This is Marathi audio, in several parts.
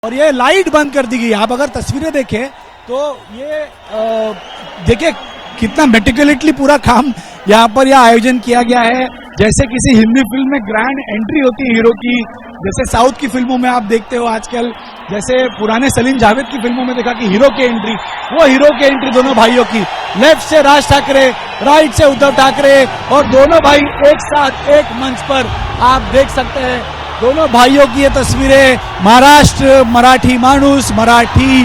और ये लाइट बंद कर दी गई। आप अगर तस्वीरें देखें तो ये देखिए कितना मेटिकुलेटली पूरा काम यहाँ पर यह आयोजन किया गया है। जैसे किसी हिंदी फिल्म में ग्रैंड एंट्री होती है हीरो की, जैसे साउथ की फिल्मों में आप देखते हो आजकल, जैसे पुराने सलीम जावेद की फिल्मों में देखा कि हीरो की एंट्री, वो हीरो की एंट्री दोनों भाइयों की, लेफ्ट से राज ठाकरे, राइट से उद्धव ठाकरे, और दोनों भाई एक साथ एक मंच पर आप देख सकते हैं। दोनों भाइयों की ये तस्वीरें महाराष्ट्र मराठी मानुस, मराठी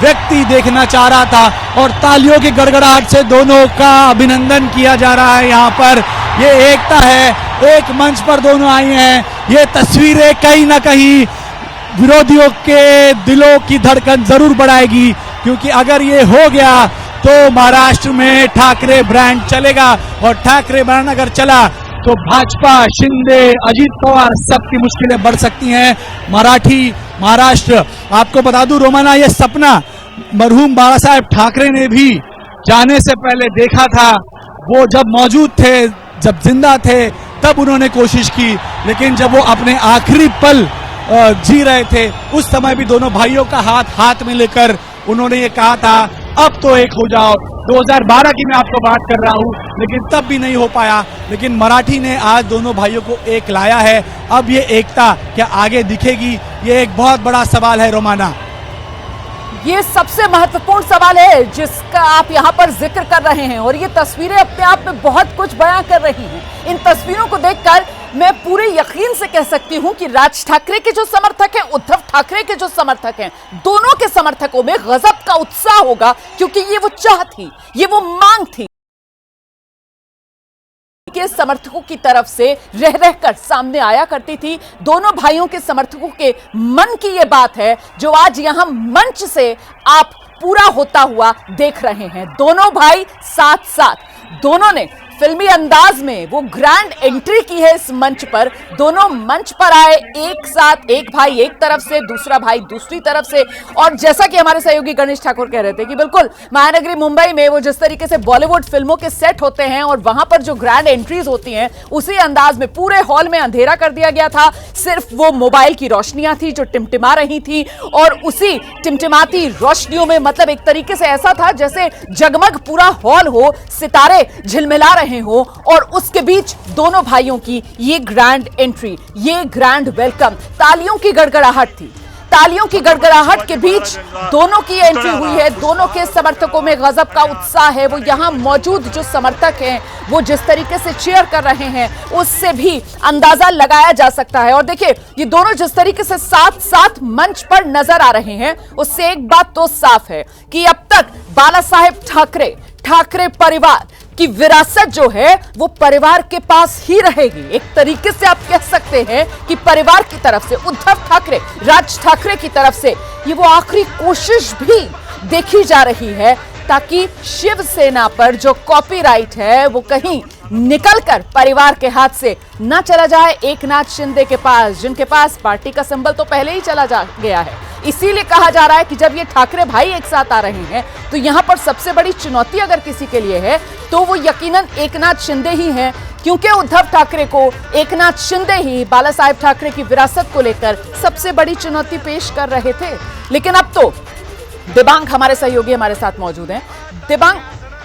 व्यक्ति देखना चाह रहा था और तालियों की गड़गड़ाहट से दोनों का अभिनंदन किया जा रहा है। यहाँ पर ये एकता है, एक मंच पर दोनों आई हैं। ये तस्वीरें कहीं ना कहीं विरोधियों के दिलों की धड़कन जरूर बढ़ाएगी, क्योंकि अगर ये हो गया तो महाराष्ट्र में ठाकरे ब्रांड चलेगा, और ठाकरे ब्रांड अगर चला तो भाजपा, शिंदे, अजीत पवार सबकी मुश्किलें बढ़ सकती हैं। मराठी महाराष्ट्र, आपको बता दूं रोमाना, ये सपना मरहूम बाला साहेब ठाकरे ने भी जाने से पहले देखा था। वो जब मौजूद थे, जब जिंदा थे, तब उन्होंने कोशिश की, लेकिन जब वो अपने आखिरी पल जी रहे थे उस समय भी दोनों भाइयों का हाथ हाथ में लेकर उन्होंने ये कहा था अब तो एक हो जाओ। 2012 की मैं आपको बात कर रहा हूं, लेकिन तब भी नहीं हो पाया। लेकिन मराठी ने आज दोनों भाइयों को एक लाया है। अब ये एकता क्या आगे दिखेगी, ये एक बहुत बड़ा सवाल है रोमाना। ये सबसे महत्वपूर्ण सवाल है जिसका आप यहाँ पर जिक्र कर रहे हैं, और ये तस्वीरें अपने आप में बहुत कुछ बयां कर रही हैं। इन तस्वीरों को देखकर मैं पूरे यकीन से कह सकती हूं कि राज ठाकरे के जो समर्थक हैं, उद्धव ठाकरे के जो समर्थक हैं, दोनों के समर्थकों में गजब का उत्साह होगा, क्योंकि ये वो चाह थी, ये वो मांग थी के समर्थकों की तरफ से रह रहकर सामने आया करती थी। दोनों भाइयों के समर्थकों के मन की ये बात है जो आज यहां मंच से आप पूरा होता हुआ देख रहे हैं। दोनों भाई साथ साथ, दोनों ने फिल्मी अंदाज में वो ग्रैंड एंट्री की है इस मंच पर। दोनों मंच पर आए एक साथ, एक भाई एक तरफ से, दूसरा भाई दूसरी तरफ से। और जैसा कि हमारे सहयोगी गणेश ठाकुर कह रहे थे कि बिल्कुल महानगरी मुंबई में वो जिस तरीके से बॉलीवुड फिल्मों के सेट होते हैं और वहां पर जो ग्रैंड एंट्रीज होती हैं, उसी अंदाज में पूरे हॉल में अंधेरा कर दिया गया था। सिर्फ वो मोबाइल की रोशनियां थी जो टिमटिमा रही थी, और उसी टिमटिमाती रोशनियों में मतलब एक तरीके से ऐसा था जैसे जगमग पूरा हॉल हो, सितारे झिलमिला रहे हो, और उसके बीच दोनों भाइयों की ये ग्रैंड एंट्री, ये ग्रैंड वेलकम, तालियों की गड़गड़ाहट थी। तालियों की गड़गड़ाहट के बीच दोनों की एंट्री हुई है। दोनों के समर्थकों में गजब का उत्साह है। वो यहां मौजूद जो समर्थक हैं, वो जिस तरीके से चीयर कर रहे हैं, उससे भी अंदाजा लगाया जा सकता है। और देखिए, ये दोनों जिस तरीके से साथ साथ मंच पर नजर आ रहे हैं, उससे एक बात तो साफ है कि अब तक बाला साहेब ठाकरे, ठाकरे परिवार की विरासत जो है वो परिवार के पास ही रहेगी। एक तरीके से आप कह सकते हैं कि परिवार की तरफ से, उद्धव ठाकरे, राज ठाकरे की तरफ से ये वो आखिरी कोशिश भी देखी जा रही है, ताकि शिवसेना पर जो कॉपीराइट है वो कहीं निकलकर परिवार के हाथ से ना चला जाए एकनाथ शिंदे के पास, जिनके पास पार्टी का सिंबल तो पहले ही चला जा गया है। इसीलिए कहा जा रहा है कि जब ये ठाकरे भाई एक साथ आ रहे हैं तो यहां पर सबसे बड़ी चुनौती अगर किसी के लिए है तो वो यकीनन एकनाथ शिंदे ही हैं, क्योंकि उद्धव ठाकरे को एकनाथ शिंदे ही बाला साहेब ठाकरे की विरासत को लेकर सबसे बड़ी चुनौती पेश कर रहे थे। लेकिन अब तो दिबांग हमारे सहयोगी हमारे साथ मौजूद हैं। दिबांग,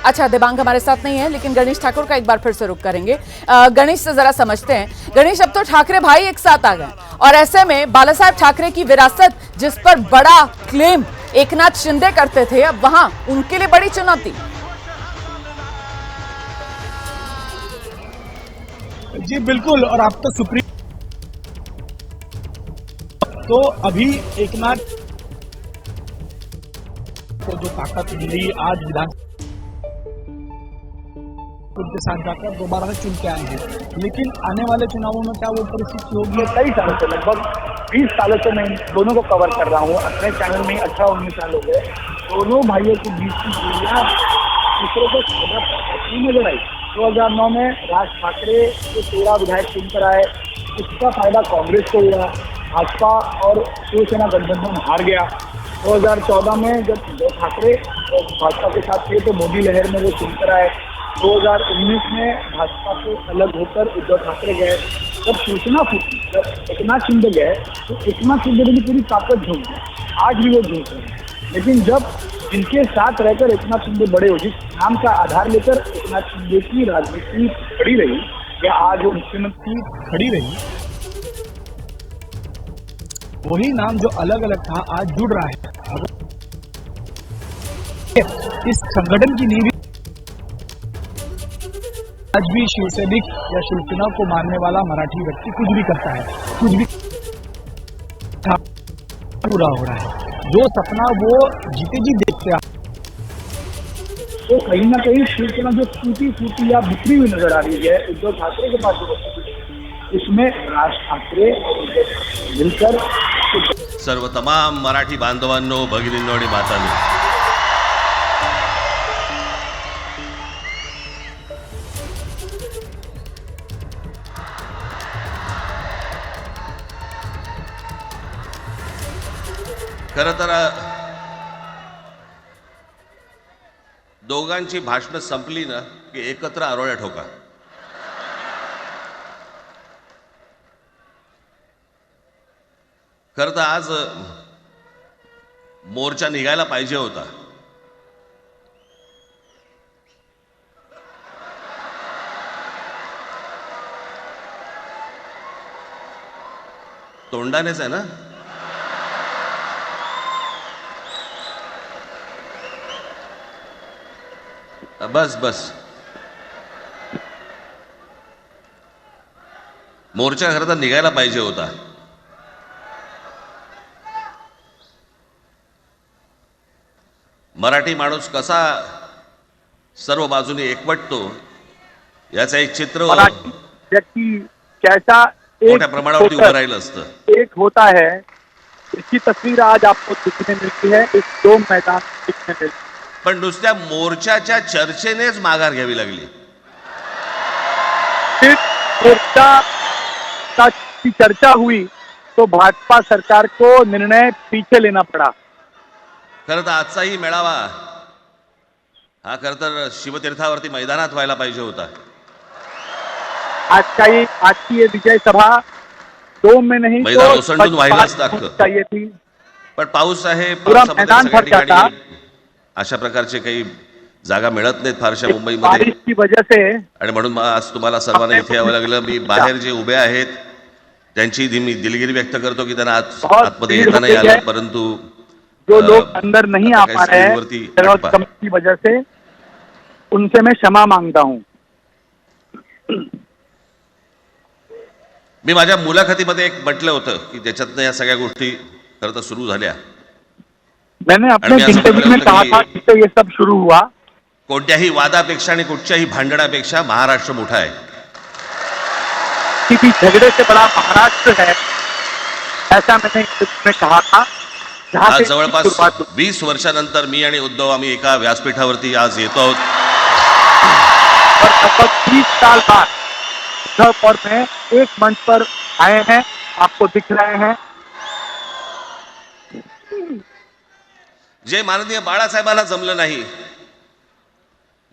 अच्छा दिबांग हमारे साथ नहीं है, लेकिन गणेश ठाकुर का एक बार फिर से रुख करेंगे। गणेश से जरा समझते हैं। गणेश, अब तो ठाकरे भाई एक साथ आ गए, और ऐसे में बाला साहेब ठाकरे की विरासत जिस पर बड़ा क्लेम एकनाथ शिंदे करते थे, अब वहां उनके लिए बड़ी चुनौती। जी बिल्कुल, और आप तो सुप्रीम, तो अभी एकनाथ को जो ताकत मिली आज विधान उनके साथ जाकर दोबारा से चुन के आए हैं, लेकिन आने वाले चुनावों में क्या वो परिस्थिति होगी? कई सालों से, लगभग 20 सालों से मैं दोनों को कवर कर रहा हूँ अपने चैनल में। 18-19 साल हो गए। दोनों भाइयों के बीच की दूरियां दूसरों को नजर आई। 2009 में राज ठाकरे जो 13 विधायक चुनकर आए, उसका फायदा कांग्रेस को हुआ। भाजपा और शिवसेना गठबंधन हार गया। 2014 में जब ठाकरे भाजपा के साथ थे तो मोदी लहर में वो चुनकर आए। 2019 में भाजपा से अलग होकर उद्धव ठाकरे गए, जब सूचना फूटी, जब एकनाथ शिंदे गए तो एकनाथ शिंदे ने पूरी ताकत झोंक दी, आज भी वो झोंक रहे हैं। लेकिन जब जिनके साथ रहकर एकनाथ शिंदे बड़े हो, जिस नाम का आधार लेकर एकनाथ शिंदे की राजनीति खड़ी रही या आज वो मुख्यमंत्री खड़ी रही, वही नाम जो अलग अलग था आज जुड़ रहा है। इस संगठन की नींव आज भी शिवसैनिक या शिवसेना को मानने वाला मराठी व्यक्ति कुछ भी करता है, कुछ भी पूरा हो रहा है, जो सपना वो जीते जी देखते हैं। तो कहीं ना कहीं शिवसेना जो टूटी फूटी या बिखरी हुई नजर आ रही है उद्धव ठाकरे के पास, उसमें राज ठाकरे मिलकर सर्व तमाम मराठी बांधवांनो, भगिनींनो आणि मातांनो, खरं तर दोघांची भाषणं संपली ना की एकत्र आरोळ्या ठोका. खरं तर आज मोर्चा निघायला पाहिजे होता. तोंडानेच आहे ना. बस बस मोर्चा खरं तर निघायला पाहिजे होता. मराठी माणूस कसा सर्व बाजूने एकवटतो याचं एक चित्र व्यक्ति कैसा मोठ्या प्रमाणावरती उभं राहिलं असतं. एक होता है, इसकी तस्वीर आज आपको दिखने मिलती है इस दो मैदान दिखने मिलती है. पण नुसत्या मोर्चाच्या चर्चेनेच माघार घ्यावी लागली. मोर्चा की चर्चा हुई तो भाजपा सरकार को निर्णय पीछे लेना पड़ा. खरं तर आजचाही मेळावा हा खरं तर शिवतीर्थावरती मैदानात व्हायला पाहिजे होता. आज की ये विजय सभा दो में नहीं मैदान ओसंडून व्हायलाच लागतं. चाहिए थी, पण पाऊस आहे, पूरा मैदान भर जाता. अशा प्रकारचे काही जागा मिळत नाहीत फारशा मुंबईमध्ये, बारिश की वजह से. आणि म्हणून आज तुम्हाला सर्वांना इथे यावं लागलं. मी बाहेर जे उभे आहेत त्यांची मी दिलगिरी व्यक्त करतो की त्यांना आतमध्ये येता नाही आलं, परंतु जो लोग अंदर नहीं आ पा रहे हैं कम की वजह से उनसे मैं क्षमा मांगता हूं. मी माझ्या मुलाखतीमध्ये एक म्हटलं होतं की त्याच्यातनं या सगळ्या गोष्टी खरं तर सुरू झाल्या. मैंने अपने इंटरव्यू में कहा था कि ये सब शुरू हुआ. कोणत्याही वादापेक्षा आणि कुठच्याही भांडणापेक्षा महाराष्ट्र मोठा आहे. किसी झगड़े से बड़ा महाराष्ट्र है, ऐसा मैंने इंटरव्यू में कहा था. आज जवळपास 20 वर्षानंतर मी आणि उद्धव आम्ही एका व्यासपीठावरती आज येतो आहोत. और लगभग 30 साल बाद उद्धव और मैं एक मंच पर आए हैं, आपको दिख रहे हैं. जे माननीय बाळासाहेबांना जमलं नाही,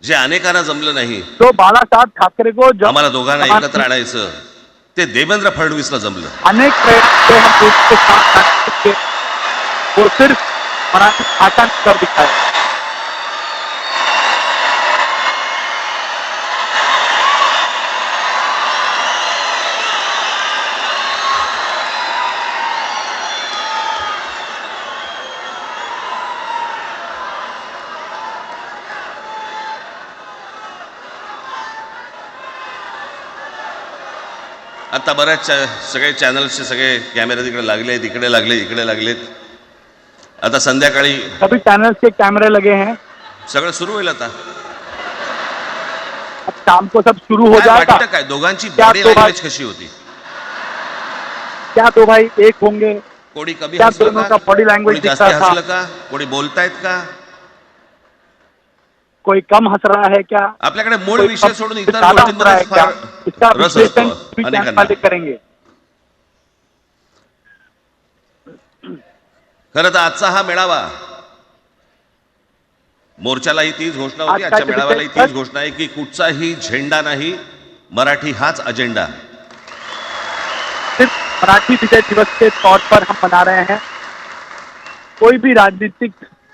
जे अनेकांना जमलं नाही, तो बाळासाहेब ठाकरे को जो आम्हाला दोघांना एकत्र आणायचं ते देवेंद्र फडणवीसला जमलं. अनेक प्रयत्न हम देश के साथ करने के, वो सिर्फ मराठी भाषा कर दिखाया. आता बऱ्याच सगळे चॅनल्सचे सगळे कॅमेरे तिकडे लागले, तिकडे लागले, इकडे लागलेत. आता संध्याकाळी सभी चैनल्स के कैमरे लगे हैं. सगळं सुरू होईल. आता अब शाम को सब शुरू हो काय जाएगा. वाटतं काय दोघांची बॉडी लँग्वेज कशी होती? क्या दो भाई एक होंगे? कोणी कमी क्या हसलं दोनों का? का बॉडी लैंग्वेज कोणी जास्त दिखता था? हसलं का? कोणी बोलतायत का? कोई कम हंस रहा है क्या? आपल्याकडे मूळ कोई विषय कम सोडून इतर ज्यादा हंस रहा है गोष्टींमध्ये क्या? फार इसका रस विश्लेषण असतो भी अनेकांना. वाले करेंगे. खरं तर आजचा हा मेळावा मोर्चालाही तीच घोषणा होती, आज आजच्या काय मेळाव्यालाही विषय? तीच घोषणा आहे की कुठचाही झेंडा नाही, मराठी हाच अजेंडा. सिर्फ मराठी विजय दिवस के तौर पर हम मना रहे हैं. कोई भी राजनीतिक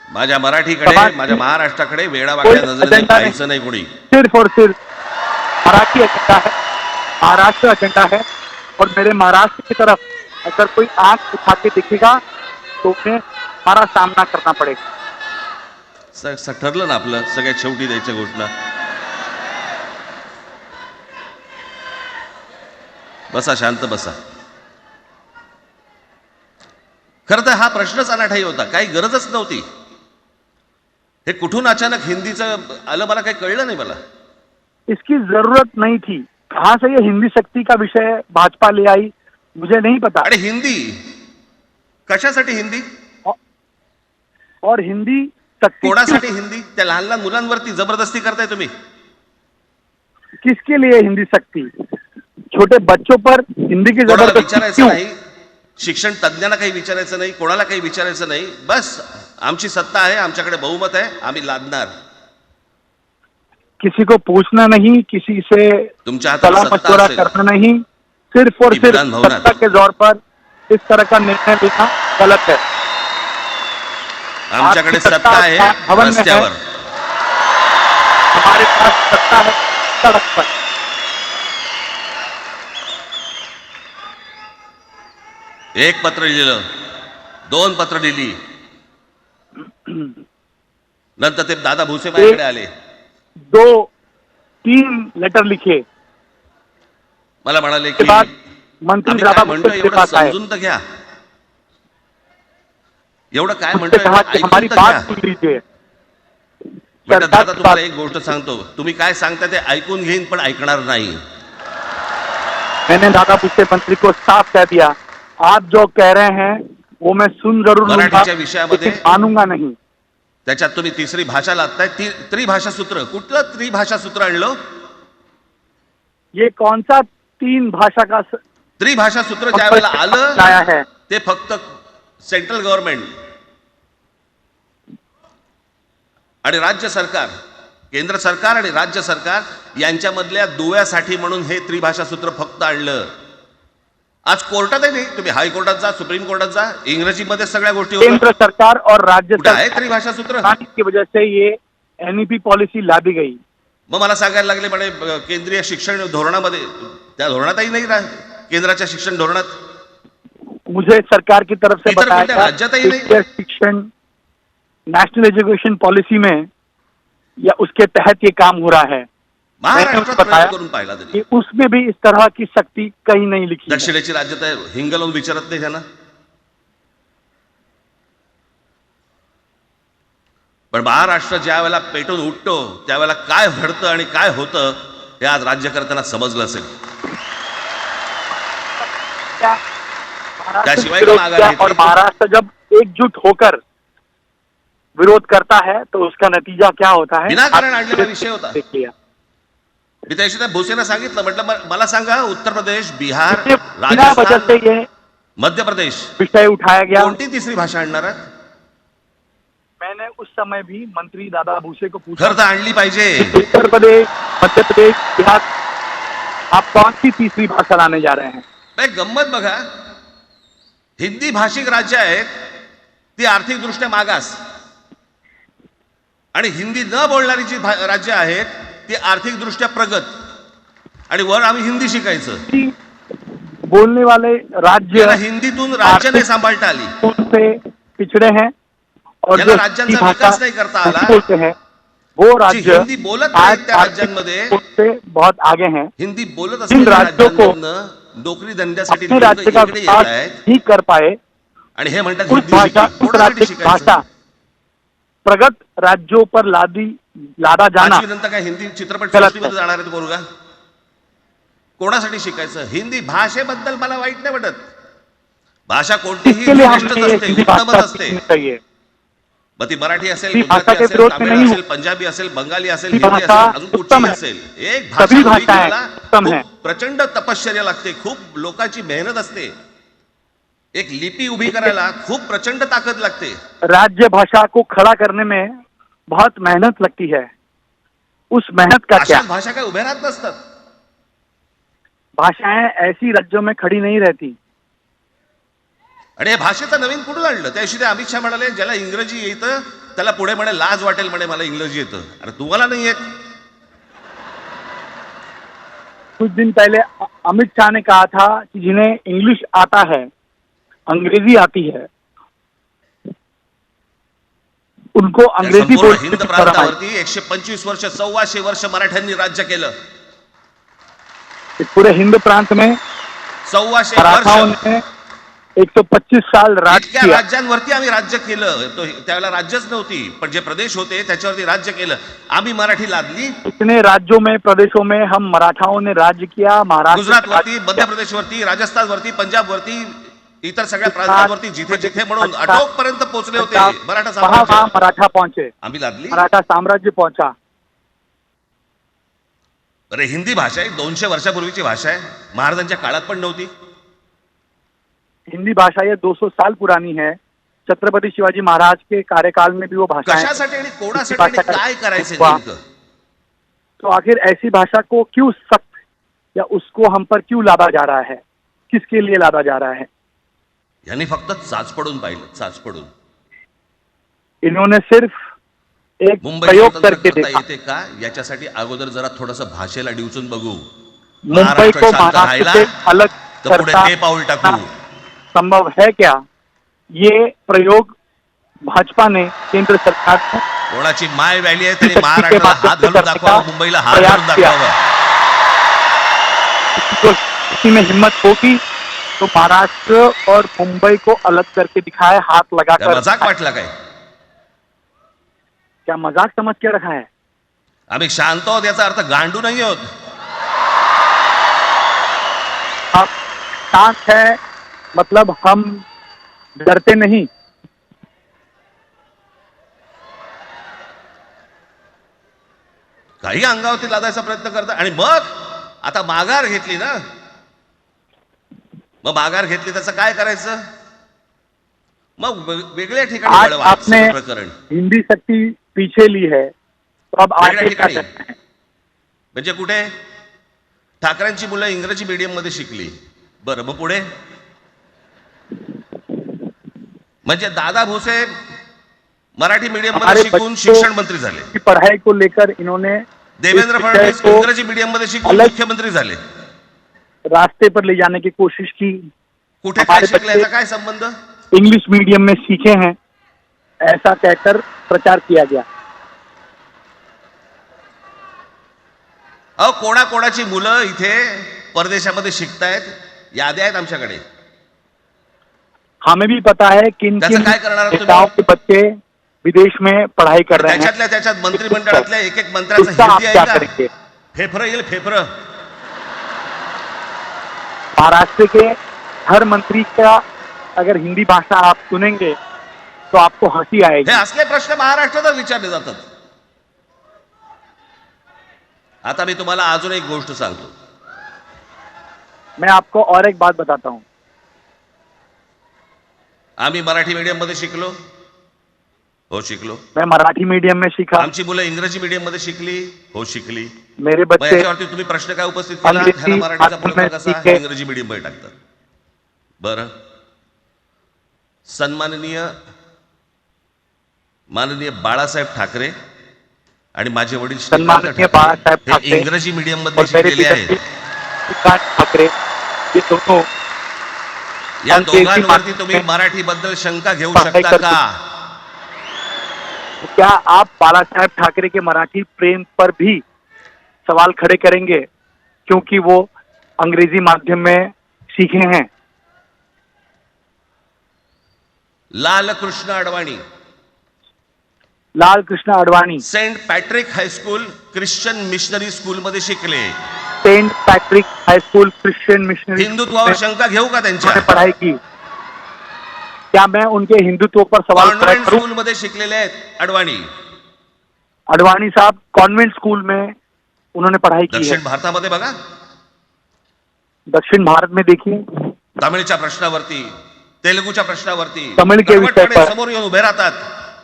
माझ्या मराठीकडे, समाज- माझ्या महाराष्ट्राकडे वेडावाकड्या कोई नजरेने अजेंडा नहीं. पाहायचं नाही कोणी. सिर्फ और सिर्फ मराठी एजेंडा है, महाराष्ट्र एजेंडा है. और मेरे महाराष्ट्र की तरफ अगर कोई आंख उठा के दिखेगा तो उन्हें हमारा सामना करना पड़ेगा. ठरलं ना आपलं, सगळ्यात शेवटी द्यायच्या घोषणा. बसा, शांत बसा. खरं तर हा प्रश्नच अनाठाई होता, काही गरजच नव्हती. हे कुठून अचानक हिंदीचं आलं मला काही कळलं नाही. मला इसकी जरूरत नहीं थी. कहाँ से ये हिंदी शक्ति का विषय भाजपा ले आई मुझे नहीं पता. अरे हिंदी कशासाठी? हिंदी और हिंदी शक्ति कोणासाठी? हिंदी त्या लहान लहान मुलांवरती जबरदस्ती करताय तुम्ही. किसके लिए हिंदी शक्ति? छोटे बच्चों पर हिंदी की कोणाला जबरदस्ती विचारायचं क्यों? नाही, शिक्षण तज्ञांना काही विचारायचं नाही, कोणाला काही विचारायचं नाही. बस आमची सत्ता आहे, आमच्याकडे बहुमत आहे, आम्ही लादणार. किसी को पूछना नहीं, किसी से तुमच्या हातात सलाह सत्ता मशवरा असेल. करना नहीं. सिर्फ और की सिर्फ विधान भवनात. सत्ता के जोर पर इस तरह का निर्णय लेना गलत है. आमच्याकडे आपकी सत्ता आहे भवन में है. रस्त्यावर. हमारे पास सत्ता है सड़क पर. एक पत्र लिहिलं, 2 पत्र लिहिली, नंतर ते दादा भुसे माझ्याकडे आले. 2-3 लेटर लिखे. मला म्हणाले के की बाद मंत्री आम्ही दादा काय म्हणतोय भुसे के एवढं पास आए. समजून तर घ्या. एवढं काय उसने म्हणतोय कहा कि ऐकून हमारी तर बात घ्या. सुन लीजिए. बेटा सरकार दादा की तुम्हाला बात- एक गोष्ट सांगतो, तुम्ही काय सांगता ते ऐकून घेईन पण ऐकणार नाही. मैंने दादा भुसे मंत्री को साफ कह दिया, आप जो कह रहे हैं वो मैं सुन जरूर लूंगा, मराठीच्या विषयामध्ये- लेकिन मानूंगा नहीं. त्याच्यात तुम्ही तिसरी भाषा लादताय. त्रिभाषा सूत्र, कुठलं त्रिभाषा सूत्र आणलं? ये कौन सा 3 भाषा का त्रिभाषा सूत्र ज्या वेळेला आलं लाया है? ते फक्त सेंट्रल गव्हर्नमेंट आणि राज्य सरकार, केंद्र सरकार आणि राज्य सरकार यांच्यामधल्या दुव्यासाठी म्हणून हे त्रिभाषा सूत्र फक्त आणलं. आज कोर्टातही नाही, तुम्ही हायकोर्टात जा, सुप्रीम कोर्टात जा, इंग्रजीमध्ये सगळ्या गोष्टी केंद्र होतात. सरकार और राज्य कुठे आहे सरकार त्रिभाषा सूत्र? की वजह से ये एनईपी पॉलिसी लादी गई. मग मला सांगायला लागले म्हणे केंद्रीय शिक्षण धोरणामध्ये, त्या धोरणातही नाही राहत, केंद्राच्या शिक्षण धोरणात. मुझे सरकार की तरफ से इतर बताया कोणत्या गया राज्यातही नाही. कि शिक्षण नेशनल एजुकेशन पॉलिसी में या उसके तहत ये काम हो रहा है. महाराष्ट्रात मैंने उसको प्रयोग बताया करून पाहिला तरी. कि उसमें भी इस तरह की शक्ति कहीं नहीं लिखी है. दक्षिणेची राज्य तर हिंग लावून विचारत नाही त्यांना. पण महाराष्ट्र ज्या वेळेला पेटून उठतो त्यावेळेला काय घडतं आणि काय होतं हे आज राज्यकर्त्यांना समजलं असेल. त्याशिवाय विरोध का माघार किया घेतली? और महाराष्ट्र जब एकजुट होकर विरोध करता है तो उसका नतीजा क्या होता है? विनाकारण आणलेला विषय होता. देख लिया. मी त्याशी त्या भुसेनं सांगितलं, म्हटलं मला सांगा उत्तर प्रदेश, बिहार, बिना वजह से राजस्थान, ये मध्य प्रदेश विषय उठाया गया. कोणती तिसरी भाषा आणणार आहात? मैंने उस समय भी मंत्री दादा भूसे को पूछा, खरं तर आणली पाहिजे. उत्तर प्रदेश, मध्य प्रदेश, बिहार, आप कौन सी तीसरी भाषा लाने जा रहे हैं? नाही, गंमत बघा, हिंदी भाषिक राज्य आहेत ती आर्थिकदृष्ट्या मागास, आणि हिंदी न बोलणारी जी राज्य आहेत ती आर्थिकदृष्ट्या प्रगत, आणि वर आम्ही हिंदी शिकायचं. बोलने वाले राज्य याला हिंदीतून राज्य नाही सांभाळता आली. से पिछड़े हैं और याला जो राज्यांचा हिंदी भाषा विकास नाही करता आला. बोलते हैं वो जी राज्य हिंदी बोलत नाहीत त्या राज्यांमध्ये, से बहुत आगे हैं. हिंदी बोलत इन असलेल्या राज्यों को राज्यांमधनं नोकरी धंद्यासाठी अपने लोकं राज्य का इकडे येत विकास आहेत नहीं कर पाए. आणि हे म्हणतात उस हिंदी भाषा शिका. उस कोणासाठी राज्य की शिकायचं? भाषा प्रगत राज्यों पर लादा जाना पाचवी नंतर काय हिंदी चित्रपट गलत सृष्टीमध्ये जाणार आहेत पोरगा? कोणासाठी शिकायचं? हिंदी भाषेबद्दल मला वाईट नाही वाटत. भाषा कोणतीही इसके लिए श्रेष्ठच हमें असते, हिंदी उत्तमच भाषा असते. सीखनी चाहिए. मग ती मराठी असेल, ही भाषा गुजराती के असेल, विरोध में तामिळ नहीं असेल, हूं. पंजाबी असेल, बंगाली असेल, ही हिंदी भाषा असेल, अजून उत्तम कुठचीही है. असेल, एक सभी भाषा भाषाएं करायला उत्तम है. खूप प्रचंड तपश्चर्या लागते, खूप लोकांची मेहनत असते. एक लिपी उभी करायला खूप प्रचंड ताकद लागते. राज्य भाषा को खड़ा करने में बहुत मेहनत लगती है, उस मेहनत का क्या? अशाच भाषा काय उभ्या राहत नसतात. भाषाएं ऐसी राज्यों में खड़ी नहीं रहती. आणि हे भाषेचं नवीन कुठून आणलं? त्या दिवशी ते अमित शहा म्हणाले ज्याला इंग्रजी येतं त्याला पुढे म्हणे लाज वाटेल म्हणे मला इंग्रजी येतं. अरे तुम्हाला नाही येत. कुछ दिन पहले अमित शाह ने कहा था कि जिन्हें इंग्लिश आता है, अंग्रेजी आती है, उनको अंग्रेजी संपूर्ण बोलने हिंद की शरम आई. प्रांतावरती 125 वर्ष 125 वर्ष मराठ्यांनी राज्य केलं. इस पूरे हिंद प्रांत में 125 मराठाओं वर्ष ने 125 साल राज इतक्या किया. राज्यांवरती आम्ही राज्य केलं. तो त्यावेळेला राज्यच नव्हती, पण जे प्रदेश होते त्याच्यावरती राज्य केलं. आम्ही मराठी लादली. इतने राज्यों में, प्रदेशों में हम मराठाओं ने राज्य किया. महाराष्ट्र गुजरातवरती, मध्य प्रदेशवरती, राजस्थानवरती, पंजाबवरती, इतर सगळ्या प्रांतांवरती जिथे जिथे म्हणून अटोक पर्यंत पोहोचले होते मराठा वहां साम्राज्य मराठा पहुंचे, आम्ही लादली. मराठा साम्राज्य पहुंचा. अरे हिंदी भाषा आहे 200 वर्षापूर्वीची भाषा आहे. महाराजांच्या काळात पण नव्हती. हिंदी भाषा ये 200 साल पुरानी है. छत्रपति शिवाजी महाराज के कार्यकाल में भी वो भाषा कशासाठी आणि कोणासाठी आणि काय करायचे नेमकं? तो आखिर ऐसी भाषा को क्यों सख्त या उसको हम पर क्यों लादा जा रहा है? किसके लिए लादा जा रहा है? यांनी फक्त चाच पडून पाहिलं, चाच पडून. इन्होंने सिर्फ एक मुंबई प्रयोग स्वतंत्र करके करता देखा. येते का याच्यासाठी अगोदर जरा थोडस भाषेला डिवचून बघू. मुंबई महाराष्ट्र को शांत महाराष्ट्र राहिला से अलग तर पुढे करता ते पाऊल टाकू. संभव है क्या? ये प्रयोग भाजपा ने, केंद्र सरकार ने कोणाची माय व्हॅली आहे तरी महाराष्ट्राला हात घालून दाखवावं, मुंबईला हात प्रयास घालून किया. दाखवावं. तो किसी में हिम्मत होगी तो महाराष्ट्र और मुंबई को अलग करके दिखाए, हाथ त्या लगाकर. मजाक वाटला काय? क्या मजाक समझ के रखा है? आम्ही शांत आहोत याचा अर्थ गांडू नाही आहोत. आप शांत है मतलब हम डरते नहीं. काही अंगावरती लादायचा प्रयत्न करतात आणि मग आता माघार घेतली ना, मग माघार घेतली त्याचं काय करायचं? मग वेगळ्या ठिकाणी आज वळवा आपने सगळं प्रकरण. हिंदी शक्ति पीछे ली है तो अब वेगळ्या आगे क्या ठिकाणी करना है? म्हणजे कुठे? ठाकरेंची मुलं इंग्रजी मीडियम मध्ये शिकली. बरं मग पुढे? म्हणजे दादा भुसे मराठी मीडियम मध्ये हमारे शिकून बच्चों शिक्षण मंत्री झाले. की पढ़ाई को लेकर इन्होंने देवेंद्र इस फडणवीस विषय को इंग्रजी मीडियम मध्ये शिकून अलग मुख्यमंत्री झाले. रास्ते पर ले जाने की कोशिश की. कुठे काय हमारे शिकले बच्चे याचा काय संबंध? इंग्लिश मीडियम में सीखे हैं ऐसा कहकर प्रचार किया गया. अहो कोणाकोणाची मुलं इथे परदेशामध्ये शिकतायत, याद्या आहेत आमच्याकडे. हमें भी पता है किन त्याचं किन काय करणार आहात तुम्ही? नेताओं के बच्चे विदेश में पढ़ाई कर रहे हैं. त्याच्यातल्या त्याच्यात मंत्रिमंडळातल्या एक एक मंत्र्याचं उसका आप हिंदी क्या आहे का? करेंगे? फेफरं येईल फेफरं. महाराष्ट्र के हर मंत्री का अगर हिंदी भाषा आप सुनेंगे तो आपको हंसी हे आएगी. असले प्रश्न महाराष्ट्रातच विचारले जातात. आता मी तुम्हाला अजून एक गोष्ट सांगतो. मैं आपको और एक बात बताता हूँ. आम्ही मराठी मीडियम मध्ये शिकलो. हो शिकलो. मैं मराठी मीडियम में सीखा. आमची मुलं इंग्रजी मीडियम मध्ये शिकली. हो शिकली. मेरे मग बच्चे याच्यावरती तुम्ही प्रश्न काय उपस्थित केला? अंग्रेजी ह्याला मराठीचा माध्यम मुलगा में कसा सीखे. इंग्रजी मीडियम मध्ये टाकतात. बरं सन्माननीय माननीय बाळासाहेब ठाकरे आणि माझे वडील श्रीकांत सन्माननीय बाळासाहेब हे ठाकरे इंग्रजी मीडियम और मध्ये मेरे शिकलेले आहेत. पिताजी श्रीकांत ठाकरे, ये दोनों या अंग्रेजी दोघांवरती तुम्ही माध्यम में मराठी बद्दल शंका घेऊ पढ़ाई शकता करते का? क्या आप बालासाहेब ठाकरे के मराठी प्रेम पर भी सवाल खड़े करेंगे क्योंकि वो अंग्रेजी माध्यम में सीखे हैं? लाल Krishna Advani Lal Krishna Advani Saint Patrick high school Christian missionary school मध्ये शिकले. Saint Patrick high school Christian missionary हिंदुत्वावर शंका घेऊ का त्यांच्या? उन्होंने पढ़ाई की. क्या मैं उनके हिंदुत्व पर सवाल खड़ा कॉन्व्हेंट करूं? स्कूल मध्ये शिकलेले आहेत अडवाणी. अडवाणी साहब कॉन्वेंट स्कूल में उन्होंने पढ़ाई की है. दक्षिण भारतामध्ये बघा दक्षिण भारत में देखिए तमिळच्या प्रश्नावरती, तेलुगूच्या प्रश्नावरती तमिळ के विषय कडवटपणे पर समोर येऊन उभे राहतात.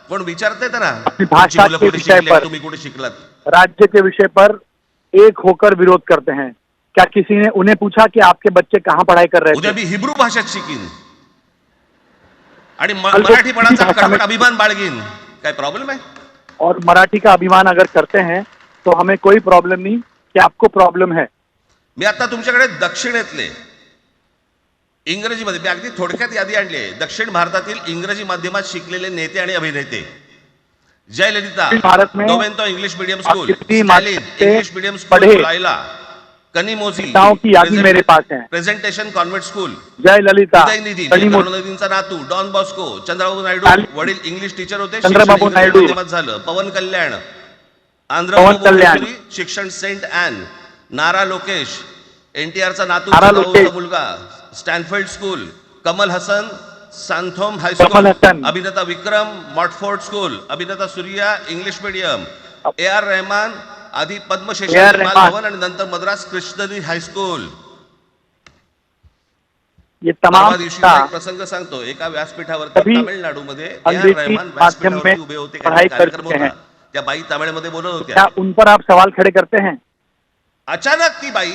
कोण विचारते तर ना अपनी भाषा मुलं के कुठे विषय शिकले पर तुम्ही कुठे शिकलात राज्य के विषय पर एक होकर विरोध करते हैं। क्या किसी ने उन्हें पूछा कि आपके बच्चे कहाँ पढ़ाई कर रहे उद्या थे? मी हिब्रू भाषेत शिकीन आणि कल वो मराठीपणाचा भाषा में कडवट अभिमान बाळगीन, काय प्रॉब्लेम आहे? और मराठी का अभिमान अगर करते हैं तो हमें कोई प्रॉब्लम नहीं कि आपको प्रॉब्लम है। मी आता तुमच्याकडे दक्षिणेतले इंग्रजीमध्ये मी अगदी थोडक्यात यादी आणली आहे दक्षिण भारतातील इंग्रजी माध्यमात शिकलेले नेते आणि अभिनेते जयललिता भारत में डोमेंतो इंग्लिश मीडियम स्कूल अंग्रेजी स्टॅलिन माध्यम से इंग्लिश मीडियम स्कूल पढ़े लायला कनिमोझी नेताओं की यादी मेरे पास है। Presentation convent school Jayalalithaa, Udhayanidhi Kanimozhi, करुणानिधींचा नातू डॉन बॉस्को चंद्रबाबू नायडू स्टॅलिन, वडील इंग्लिश टीचर होते चंद्रबाबू शिक्षण इंग्रजी नायडू, माध्यमात झालं पवन कल्याण आंध्र पवन कल्याण, उपमुख्यमंत्री शिक्षण सेंट ॲन नारा लोकेश एनटीआरचा नातू नारा चंद्रबाबूचा लोकेश, मुलगा Stanford school Kamal Haasan Santhome Kamal high school Haasan, अभिनेता विक्रम मॉटफोर्ड स्कूल अभिनेता Suriya English medium A R Rahman आधी पद्मशेषाजी रहमान, बालभवन आणि नंतर मद्रास कृष्णनी हायस्कूल ये तमाम परवा दिवशी एक प्रसंग सांगतो एका व्यासपीठावरती सभी तामिळनाडूमध्ये ए आर अंग्रेजी रहमान माध्यम व्यासपीठावरती में उभे होते पढ़ाई काही कर कार्यक्रम चुके होता हैं। त्या बाई तामिळमध्ये बोलत होत्या क्या उन पर आप सवाल खड़े करते हैं? अचानक ती बाई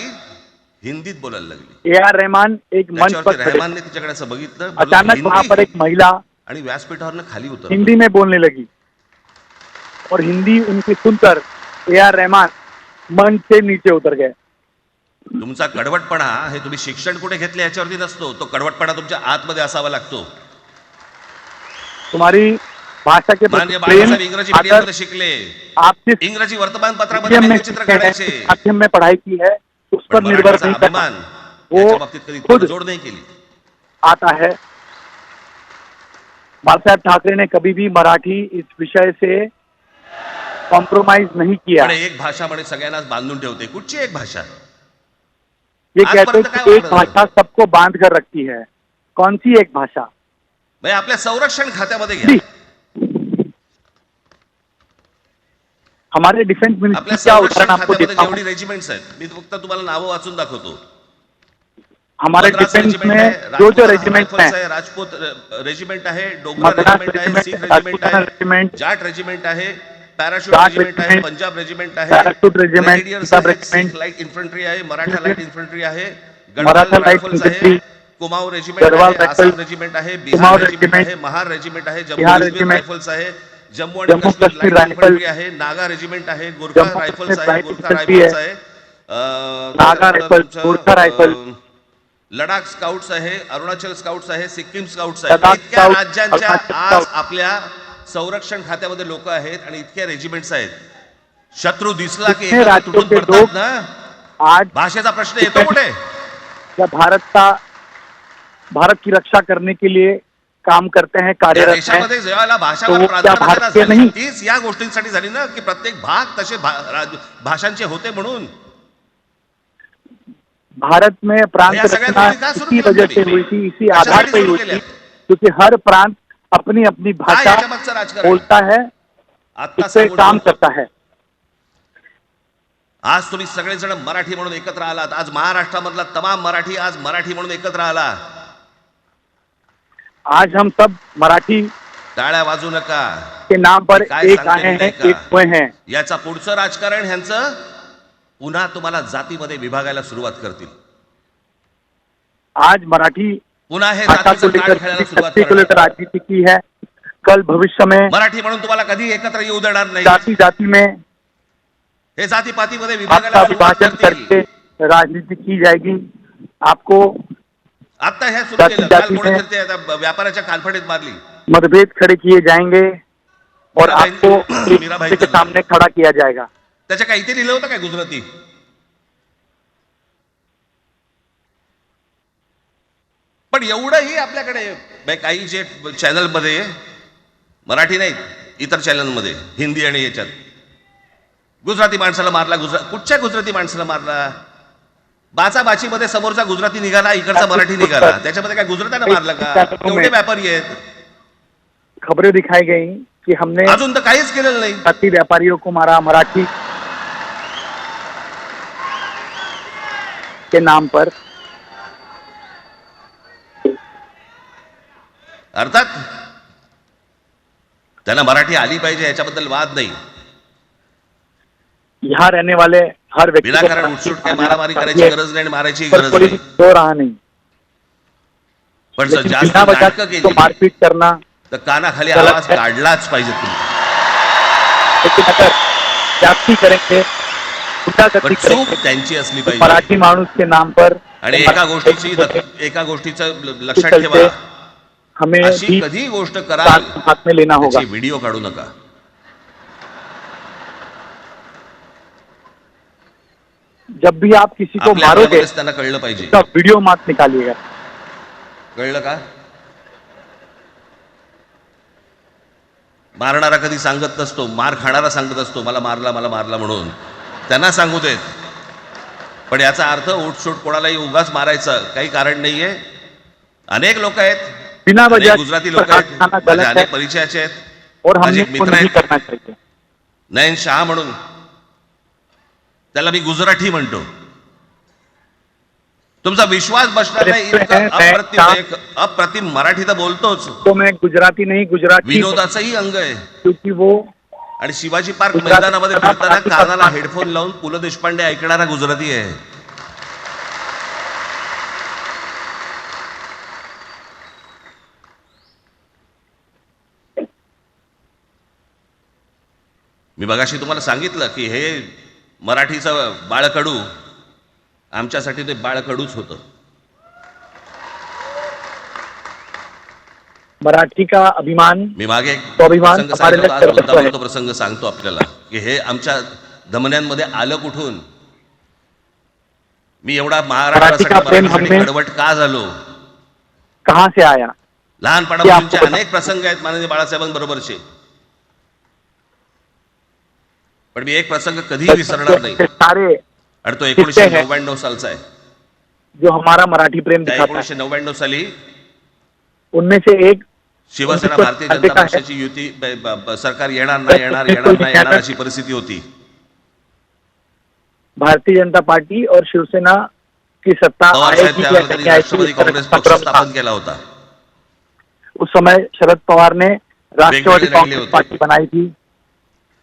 हिंदीत बोलायला लागली ए आर रहमान एक मंच पर त्याच्यावरती खड़े, रहमानने तिच्याकडे असं बघितलं बोलला, अचानक वहां पर एक हिंदी महिला आणि व्यासपीठावरनं खाली उतर हिंदी में बोलने लगी और हिंदी उनकी सुनकर ए आर रहमान मंच से नीचे उतर गए। तुमचा कडवटपणा हे तुम्ही शिक्षण कुठे घेतले याच्यावरती नसतो तो कडवटपणा तुमच्या आतमध्ये असावा लागतो तुम्हारी भाषा के प्रति माननीय प्रेम बाळासाहेब इंग्रजी मीडियम अगर मध्ये शिकले आप जिस इंग्रजी वर्तमानपत्रामध्ये मीडियम में चित्र सीखे हैं, काढायचे जिस माध्यम में पढ़ाई की है उस पण पर निर्भर मराठीचा नहीं करना, अभिमान वो याच्या बाबतीत कधी खुद जोड नाही केली आता है। बाळासाहेब ठाकरे ने कभी भी मराठी इस विषय से कॉम्प्रोमाइज नहीं किया। पण एक भाषा म्हणे सगळ्यांनाच बांधून ठेवते कुठची एक भाषा ये आज कहते पर्यंत हैं काय कि एक वाटलं? भाषा सबको बांध कर रखती है। कौन सी एक भाषा? म्हणजे आपल्या संरक्षण खात्यामध्ये घ्या हमारे डिफेंस मिनिस्ट्री आपल्या क्या संरक्षण उदाहरण आपको खात्यामध्ये देता हूं। जेवढी रेजिमेंट्स आहेत मी फक्त तुम्हाला नावं वाचून दाखवतो हमारे मद्रास डिफेंस रेजिमेंट में आहे जो जो राजपूत रेजिमेंट्स रायफल्स हैं, आहे राजपूत रेजिमेंट आहे डोगरा मद्रास रेजिमेंट आहे रेजिमेंट, सिख रेजिमेंट राजपूताना आहे रेजिमेंट, जाट रेजिमेंट आहे पॅराशूट जाट रेजिमेंट आहे रेजिमेंट, पंजाब रेजिमेंट आहे पॅराशूट रेजिमेंट, ग्रेनेडियर्स पंजाब आहेत रेजिमेंट, सिख लाईट इन्फंट्री आहे मराठा लाईट इन्फंट्री आहे मराठा गढवाल लाईट रायफल्स आहे इन्फंट्री, कुमाऊं रेजिमेंट गढवाल आहे रायफल्स, आसाम रेजिमेंट आहे बिहार कुमाऊं रेजिमेंट रेजिमेंट, आहे महार रेजिमेंट आहे जम्मू बिहार काश्मीर रेजिमेंट, रायफल्स आहे जम्मू आणि Jammu Kashmir Kashmir light infantry rifles, आहे नागा रेजिमेंट आहे गोरखा जम्मू रायफल्स काश्मीर आहे लाईट गोरखा इन्फंट्री रायफल्स है, आहे नागा त्याच्यानंतर रायफल्स, तुमचं, गोरखा रायफल्स, लडाख स्काउट्स आहे अरुणाचल स्काउट्स आहे सिक्कीम स्काउट्स आहे लडाख इतक्या स्काउट, राज्यांच्या अरुणाचल आज स्काउट, आपल्या संरक्षण खात्यामध्ये लोक आहेत आणि इतक्या रेजिमेंट्स आहेत शत्रू दिसला की इतने एखादा राज्यों तुटून के पडतात लोग ना आज भाषेचा प्रश्न येतो कुठे या भारत की रक्षा करने के लिए काम करते हैं, या कार्यरत हैं। देशामध्ये ज्यावेळेला तो भाषावर वो क्या प्राधान्य भारतीय झाली, नहीं? तीच या गोष्टींसाठी झाली ना की प्रत्येक भाग तसे भाषांचे होते म्हणून भारत में प्रांत या सगळ्या रचना गोष्टी का सुरू इसी केल्या वजह से तुम्ही? हुई थी, इसी कशासाठी आधार पे सुरू हुई केल्या? थी, क्योंकि हर प्रांत अपनी अपनी काय भाषा याच्या मागचं राजकारण बोलता है, आत्ता उस पे सांगून काम ठेवतो. करता है। आज तुम्ही सगळेजण मराठी म्हणून एकत्र आलात आज महाराष्ट्रामधला तमाम मराठी आज मराठी म्हणून एकत्र आला आज हम सब मराठी टाळ्या वाजू नका के नाम पर काय एक सांगते आए हैं, नाही का? एक हुए हैं। याचा पुढचं राजकारण ह्यांचं पुन्हा तुम्हाला जातीमध्ये विभागायला सुरुवात करतील आज मराठी पुन्हा हे भाषा को जातीचं कार्ड लेकर खेळायला सुरुवात सत्य को लेकर करणार राजनीति की है। कल भविष्य में मराठी म्हणून तुम्हाला कधी एकत्र येऊ देणार नाही जाति जाति में हे जातीपातीमध्ये भाषा विभागाला सुरुवात विभाजन करतील करके राजनीति की जाएगी। आपको आता हे सुरू जाती- केलं काल जाती कोणी में- तरी ते आता व्यापाराच्या कानफडीत मारली मतभेद खड़े किए जाएंगे और मीराबाई- आपको एक मीराबाई दूसरे के करना। सामने खड़ा किया जाएगा। त्याच्या काय इथे लिहिलं होतं काय गुजराती पण एवढंही आपल्याकडे काही जे चॅनलमध्ये मराठी नाहीत इतर चॅनलमध्ये हिंदी आणि याच्यात गुजराती माणसाला मारला कुठच्या गुजराती माणसाला मारला बाचाबाचीमध्ये समोरचा गुजराती निघाला इकडचा मराठी निघाला त्याच्यामध्ये काय गुजरात्यानं मारलं का एवढे व्यापारी आहेत खबरें दिखाई गई कि हमने अजून तर काहीच केलेलं नाही जाति व्यापारियों को मारा मराठी के नाम पर। अर्थात त्यांना मराठी आली पाहिजे याच्याबद्दल वाद नाही. यहाँ रहने वाले हर व्यक्ति को विनाकारण उठसूट काय मारामारी करायची गरज नाही आणि मारायची पर गरज कोई नाही. हो रहा नहीं, पण लेकिन जास्त बिना वजह नाटकं तो केली मारपीट करना, तर कानाखाली गलत आवाज है. काढलाच पाहिजे तुम्ही. लेकिन अगर जाती करेंगे, पण गुंडागर्दी चूक करेंगे त्यांची असली तो पाहिजे. मराठी माणूस के नाम पर आणि एका गोष्टीचं लक्षात चलते ठेवा, हमें अशी भी कधी गोष्ट कराल कानून हाथ में लेना होगा. त्याची व्हिडिओ काढू नका. जब भी आप किसी को आपल्या मारोगे आपल्यामध्येच त्यांना कळलं पाहिजे. उसका वीडियो मत निकालिएगा. कळलं का? मारणारा कधी सांगत नसतो, मार खाणारा सांगत असतो मला मारला म्हणून. त्यांना सांगू देत. पण याचा अर्थ उठसूट कोणालाही उगाच मारायचं काही कारण नाहीये. अनेक लोक आहेत, बिना अनेक वजह गुजराती पर लोक आहेत, हाथ खाना माझे गलत है अनेक परिचयाचे आहेत. और माझे हमने एक इसको मित्र नहीं आहेत करना चाहिए. नयन शहा म्हणून, त्याला मी गुजराठी म्हणतो. तुमचा विश्वास बसणार नाही इतकं अप्रतिम मराठी तर बोलतोच, तो मैं गुजराती नहीं गुजराती विनोदाचंही अंग आहे. क्योंकि वो आणि शिवाजी पार्क गुजराती मैदानामध्ये फिरताना मराठी कानाला करतात. हेडफोन लावून पु ल देशपांडे ऐकणारा गुजराती आहे. मी मगाशी तुम्हाला सांगितलं की हे मराठीचं बाळकडू आमच्यासाठी ते बाळकडूच होतं. मराठी का अभिमान मी मागे एक तो अभिमान प्रसंग हमारे सांगितला लिए होता, आज सर्वस्व बोलता है. बोलता प्रसंग सांगतो आपल्याला की हे आमच्या धमन्यांमध्ये आलं कुठून. मी एवढा मराठी का प्रेम मराठीसाठी हमने कडवट का झालो. कहाँ से आया. लहानपणापासूनचे आपको अनेक प्रसंग आहेत माननीय बाळासाहेबांबरोबरचे, पण मी एक प्रसंग कधीही विसरणार नाही. सारे आणि तो 1999 सालचा आहे. जो हमारा मराठी प्रेम त्या दिखाता है 1999 साली उनमें से एक शिवसेना 1999 भारतीय जनता का है. पक्षाची युती सरकार येणार अशी परिस्थिती होती. भारतीय जनता पार्टी और शिवसेना की सत्ता पवार साहेब आएगी या त्यावेळेला नहीं त्यांनी राष्ट्रवादी आएगी, काँग्रेस पक्ष संक्रम था. स्थापन केला होता. उस समय शरद पवार ने राष्ट्रवादी वेगवेगळे कांग्रेस होते. पार्टी बनाई थी.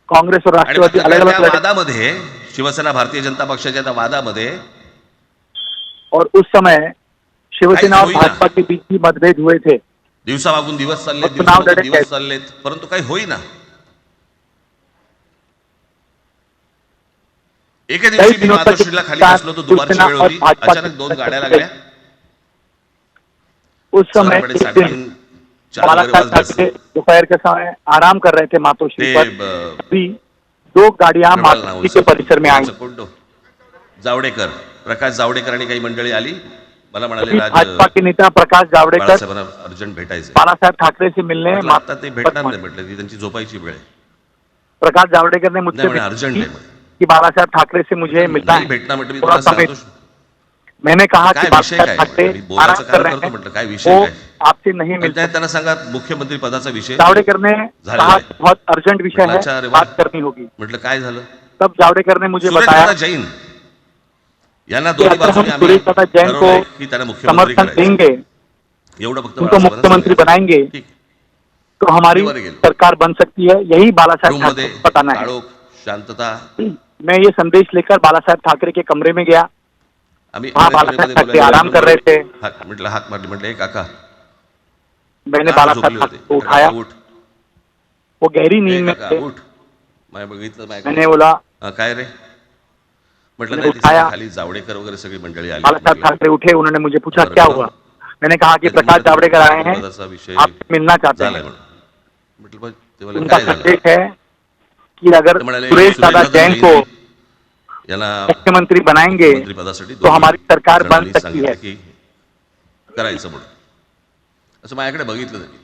कांग्रेस और आणि राष्ट्रवादी मात्र अलग त्या अलग लड़े वादामध्ये शिवसेना भारतीय जनता पक्षाच्या त्या वादामध्ये और उस समय शिवसेना और होईना. भाजपा के बीच भी मतभेद हुए थे. दिवसामागून दिवस चाललेत, मग चुनाव लढत दिवस आहेत. चाललेत, परंतु काही होईना. एके कई दिवशी मी दिनों तक मातोश्रीला खाली बसलो होतो, दुपारची शिवसेना वेळ और होती. भाजपा अचानक 2 गाड्या लागल्या. उस समय साधारणपणे एक दिन 3:30-4 बालासाहेब वाजले ठाकरे दोपहर के समय आराम कर रहे थे मातोश्री ते पर. तभी 2 गाड़ियां मातोश्री के परिसर में आई. जावडेकर, प्रकाश जावडेकर आणि काही मंडळी आली. मला म्हणाले तभी राज भाजपा के नेता प्रकाश जावड़ेकर बाळासाहेबांना अर्जंट भेटायचे. बालासाहेब ठाकरे से मिलने म्हटलं आता ते भेटणार मातोश्री नाही, म्हटलं ती त्यांची झोपायची वेळ आहे. प्रकाश जावड़ेकर ने मुझसे नाही म्हणे विनती अर्जंट की आहे म्हणे. कि बालासाहेब ठाकरे से मुझे मिलना नाही है. भेटणार म्हटलं मी थोड़ा तुम्हाला समय. सांगतो. मैंने कहा काय कि विषय बालासाहेब काय ठाकरे म्हटलं, मी बोलायचं आराम कर काम रहे करतो हैं, म्हटलं काय विषय वो काय. आपसे नहीं मिल पण त्यांना सांगा मुख्यमंत्री पदाचा विषय. जावड़ेकर ने झालेला कहा आहे. बहुत अर्जेंट विषय म्हटलं, अच्छा, है, अरे वा. बात करनी होगी. म्हटलं काय झालं. तब जावड़ेकर ने मुझे बताया सुरेशदादा जैन यांना कि दोन्ही अगर बाजूने हम आम्ही सुरेशदादा जैन ठरवलंय को की त्यांना मुख्यमंत्री समर्थन करायचं. देंगे, एवढं फक्त उनको बाळासाहेबांना मुख्यमंत्री सांगायचं. बनाएंगे ठीक. तो हमारी मी वर गेलो. सरकार बन सकती है. यही बालासाहेब रूममध्ये ठाकरे को बताना है. काळोख, शांतता. मैं ये संदेश लेकर बालासाहेब ठाकरे के कमरे में गया. आम्ही हाँ, अंग्रेजीमध्ये बालासाहेब ठाकरे बोलायला आराम लागलो. कर रहे थे. म्हटलं हाक मारली, म्हटलं "ए काका मैंने काका बालासाहेब झोपले ठाकरे होते. को काका, उठाया. उठ. वो गहरी ए नींद में काका थे. उठ. मैं बघितलं मैंने बोला काय रे. म्हटलं मैंने नाही ती उठाया. सगळी खाली जावडेकर वगैरे सगळी मंडळी आली. बालासाहेब म्हटलं, ठाकरे उठे. उन्होंने मुझे पूछा बरं, क्या बरं. हुआ. मैंने कहा कि ते प्रकाश म्हटलं, जावड़ेकर आए हैं, पदाचा विषय आपसे मिलना चाहते झालाय हैं. म्हणून. म्हटलं "बरं, ते म्हणाले, उनका काय झालं. संदेश है कि अगर ते म्हणाले सुरेश दादा जैन को याला मुख्यमंत्री बनाएंगे मंत्री पदासाठी तो हमारी सरकार बन जणांनी सकती सांगितलं है. की करायचं म्हणून. असं माझ्याकडे बघितलं त्यांनी.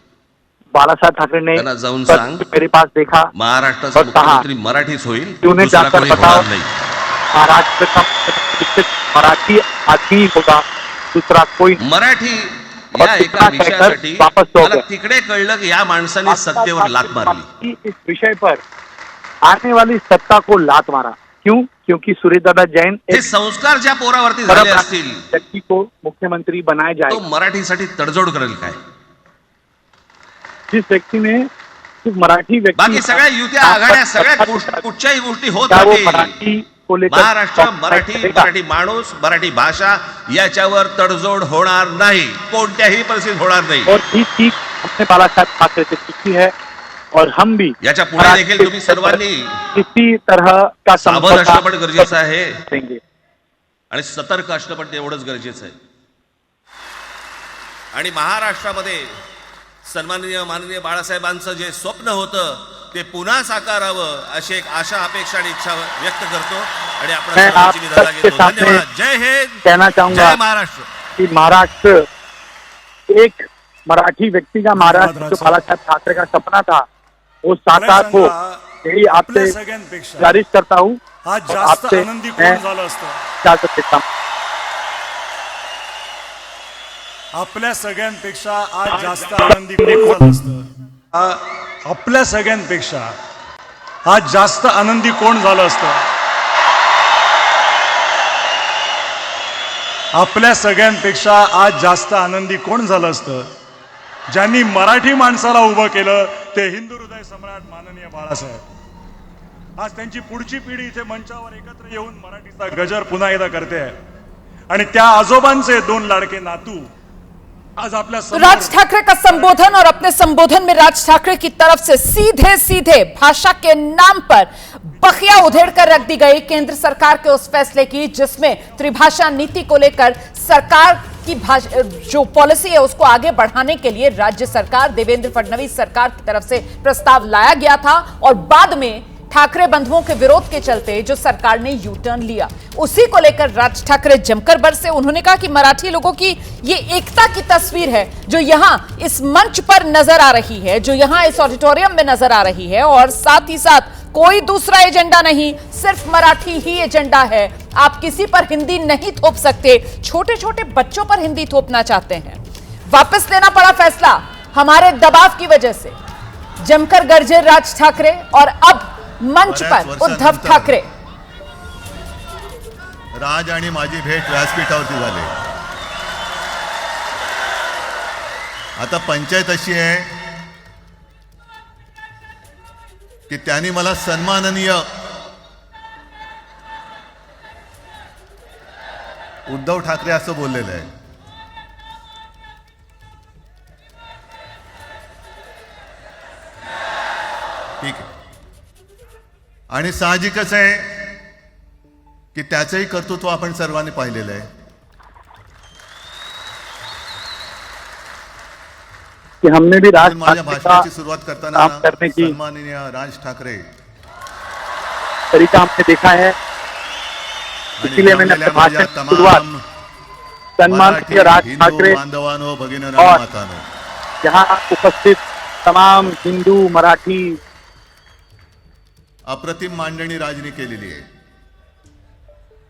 बालासाहेब ठाकरे ने त्यांना जाऊन बस सांग मेरे पास देखा. महाराष्ट्राचा बस कहा. मुख्यमंत्री मराठीच होईल, उन्हें दुसरा जाकर कोणी बताओ. होणार नाही. महाराष्ट्र का मुख्यमंत्री मराठी आदमी होगा, दूसरा कोई नहीं. मराठी और या इतना एका कहकर विषयासाठी वापस हो मला गया. तिकडे कळलं की या माणसाने सत्तेवर लात मारली. इस विषय पर आने वाली सत्ता को लात मारा. क्यों? क्योंकि सूर्य दादा जैन हे एक संस्कार ज्या पोरावरती झाले असतील व्यक्ति को मुख्यमंत्री बनाया तो जाए. मराठीसाठी तडजोड करेल काय. जिस व्यक्ति ने सिर्फ मराठी व्यक्ति बाकी सगळ्या युत्या आघाड्या सगळ्या कुठच्याही गोष्टी होत क्या वो राहतील. मराठी को लेकर महाराष्ट्र compromise करेगा? मराठी माणूस मराठी भाषा याच्यावर तडजोड होणार नाही, कोणत्याही परिस्थितीत होणार नाही. और ही सीख हमने बालासाहेब ठाकरे से सीखी है और हम भी याच्या पुढे देखील तुम्ही सर्वांनी इसी तरह का सावध असणं पण गरजेचं आहे देंगे. आणि सतर्क असणं पण तेवढंच गरजेचं आहे. आणि महाराष्ट्रामध्ये सन्माननीय माननीय बाळासाहेबांचं जे स्वप्न होतं ते पुन्हा साकारावं अशी एक आशा अपेक्षा आणि इच्छा व्यक्त करतो आणि आपण मैं आप सर्वांची विदाय सबके घेतो. सामने धन्यवाद. जय हिंद, कहना चाहूंगा जय महाराष्ट्र. कि महाराष्ट्र एक मराठी व्यक्ति का महाराष्ट्र जो बालासाहेब ठाकरे का सपना था वो साकार हो, यही आपसे सगळ्यांपेक्षा गुजारिश करता हूँ. आज और जास्त आपसे आनंदी मैं कोण झालं असतं? इजाजत देता हूं. आपल्या सगळ्यांपेक्षा आज जास्त आनंदी कोण झालं असतं? आपल्या सगळ्यांपेक्षा आज जास्त आनंदी कोण झालं असतं? आपल्या सगळ्यांपेक्षा आज जास्त आनंदी कोण झालं असतं? ज्यांनी मराठी माणसाला उभं केलं ते हिंदू हृदय सम्राट माननीय बाळासाहेब. आज त्यांची पुढची पिढी इथे मंचावर एकत्र येऊन मराठीचा गजर पुन्हा एकदा करते आहे. आणि त्या आजोबांचे दोन लाडके नातू आज आपल्या तो राज ठाकरे का संबोधन, और अपने संबोधन में राज ठाकरे की तरफ से सीधे सीधे भाषा के नाम पर बखिया उधेड़कर रख दी गई केंद्र सरकार के उस फैसले की जिसमें त्रिभाषा नीति को लेकर सरकार की जो पॉलिसी है उसको आगे बढ़ाने के लिए राज्य सरकार, देवेंद्र फडणवीस सरकार की तरफ से प्रस्ताव लाया गया था और बाद में ठाकरे बंधुओं के विरोध के चलते जो सरकार ने यू टर्न लिया, उसी को लेकर राज ठाकरे जमकर बरसे. उन्होंने कहा कि मराठी लोगों की ये एकता की तस्वीर है जो यहां इस मंच पर नजर आ रही है, जो यहां इस ऑडिटोरियम में नजर आ रही है, और साथ ही साथ कोई दूसरा एजेंडा नहीं, सिर्फ मराठी ही एजेंडा है. आप किसी पर हिंदी नहीं थोप सकते. छोटे छोटे बच्चों पर हिंदी थोपना चाहते हैं. वापस लेना पड़ा फैसला हमारे दबाव की वजह से. जमकर गरजे राज ठाकरे और अब मंच पर उद्धव ठाकरे. राज आणि माझी भेट व्यासपीठावरती झाली. आता पंचायत अशी आहे की त्यांनी मला सन्माननीय उद्धव ठाकरे असं बोललेलं आहे. ठीक आहे. आणि साहजिकच आहे की त्याचंही कर्तृत्व आपण सर्वांनी पाहिलेलं आहे. कि हमने भी राज माझ्या ठाकरे भाषणाची का सुरुवात करताना काम करने की सन्माननीय राज ठाकरे तरीका हमने देखा है. आणि इसलिए मैंने जमलेल्या अपने भाषण माझ्या की शुरुआत तमाम सम्माननीय राज हिंदू ठाकरे बांधवांनो भगिनींनो और मातांनो, यहाँ उपस्थित तमाम हिंदू मराठी अप्रतिम मांडणी राजनी केलेली आहे.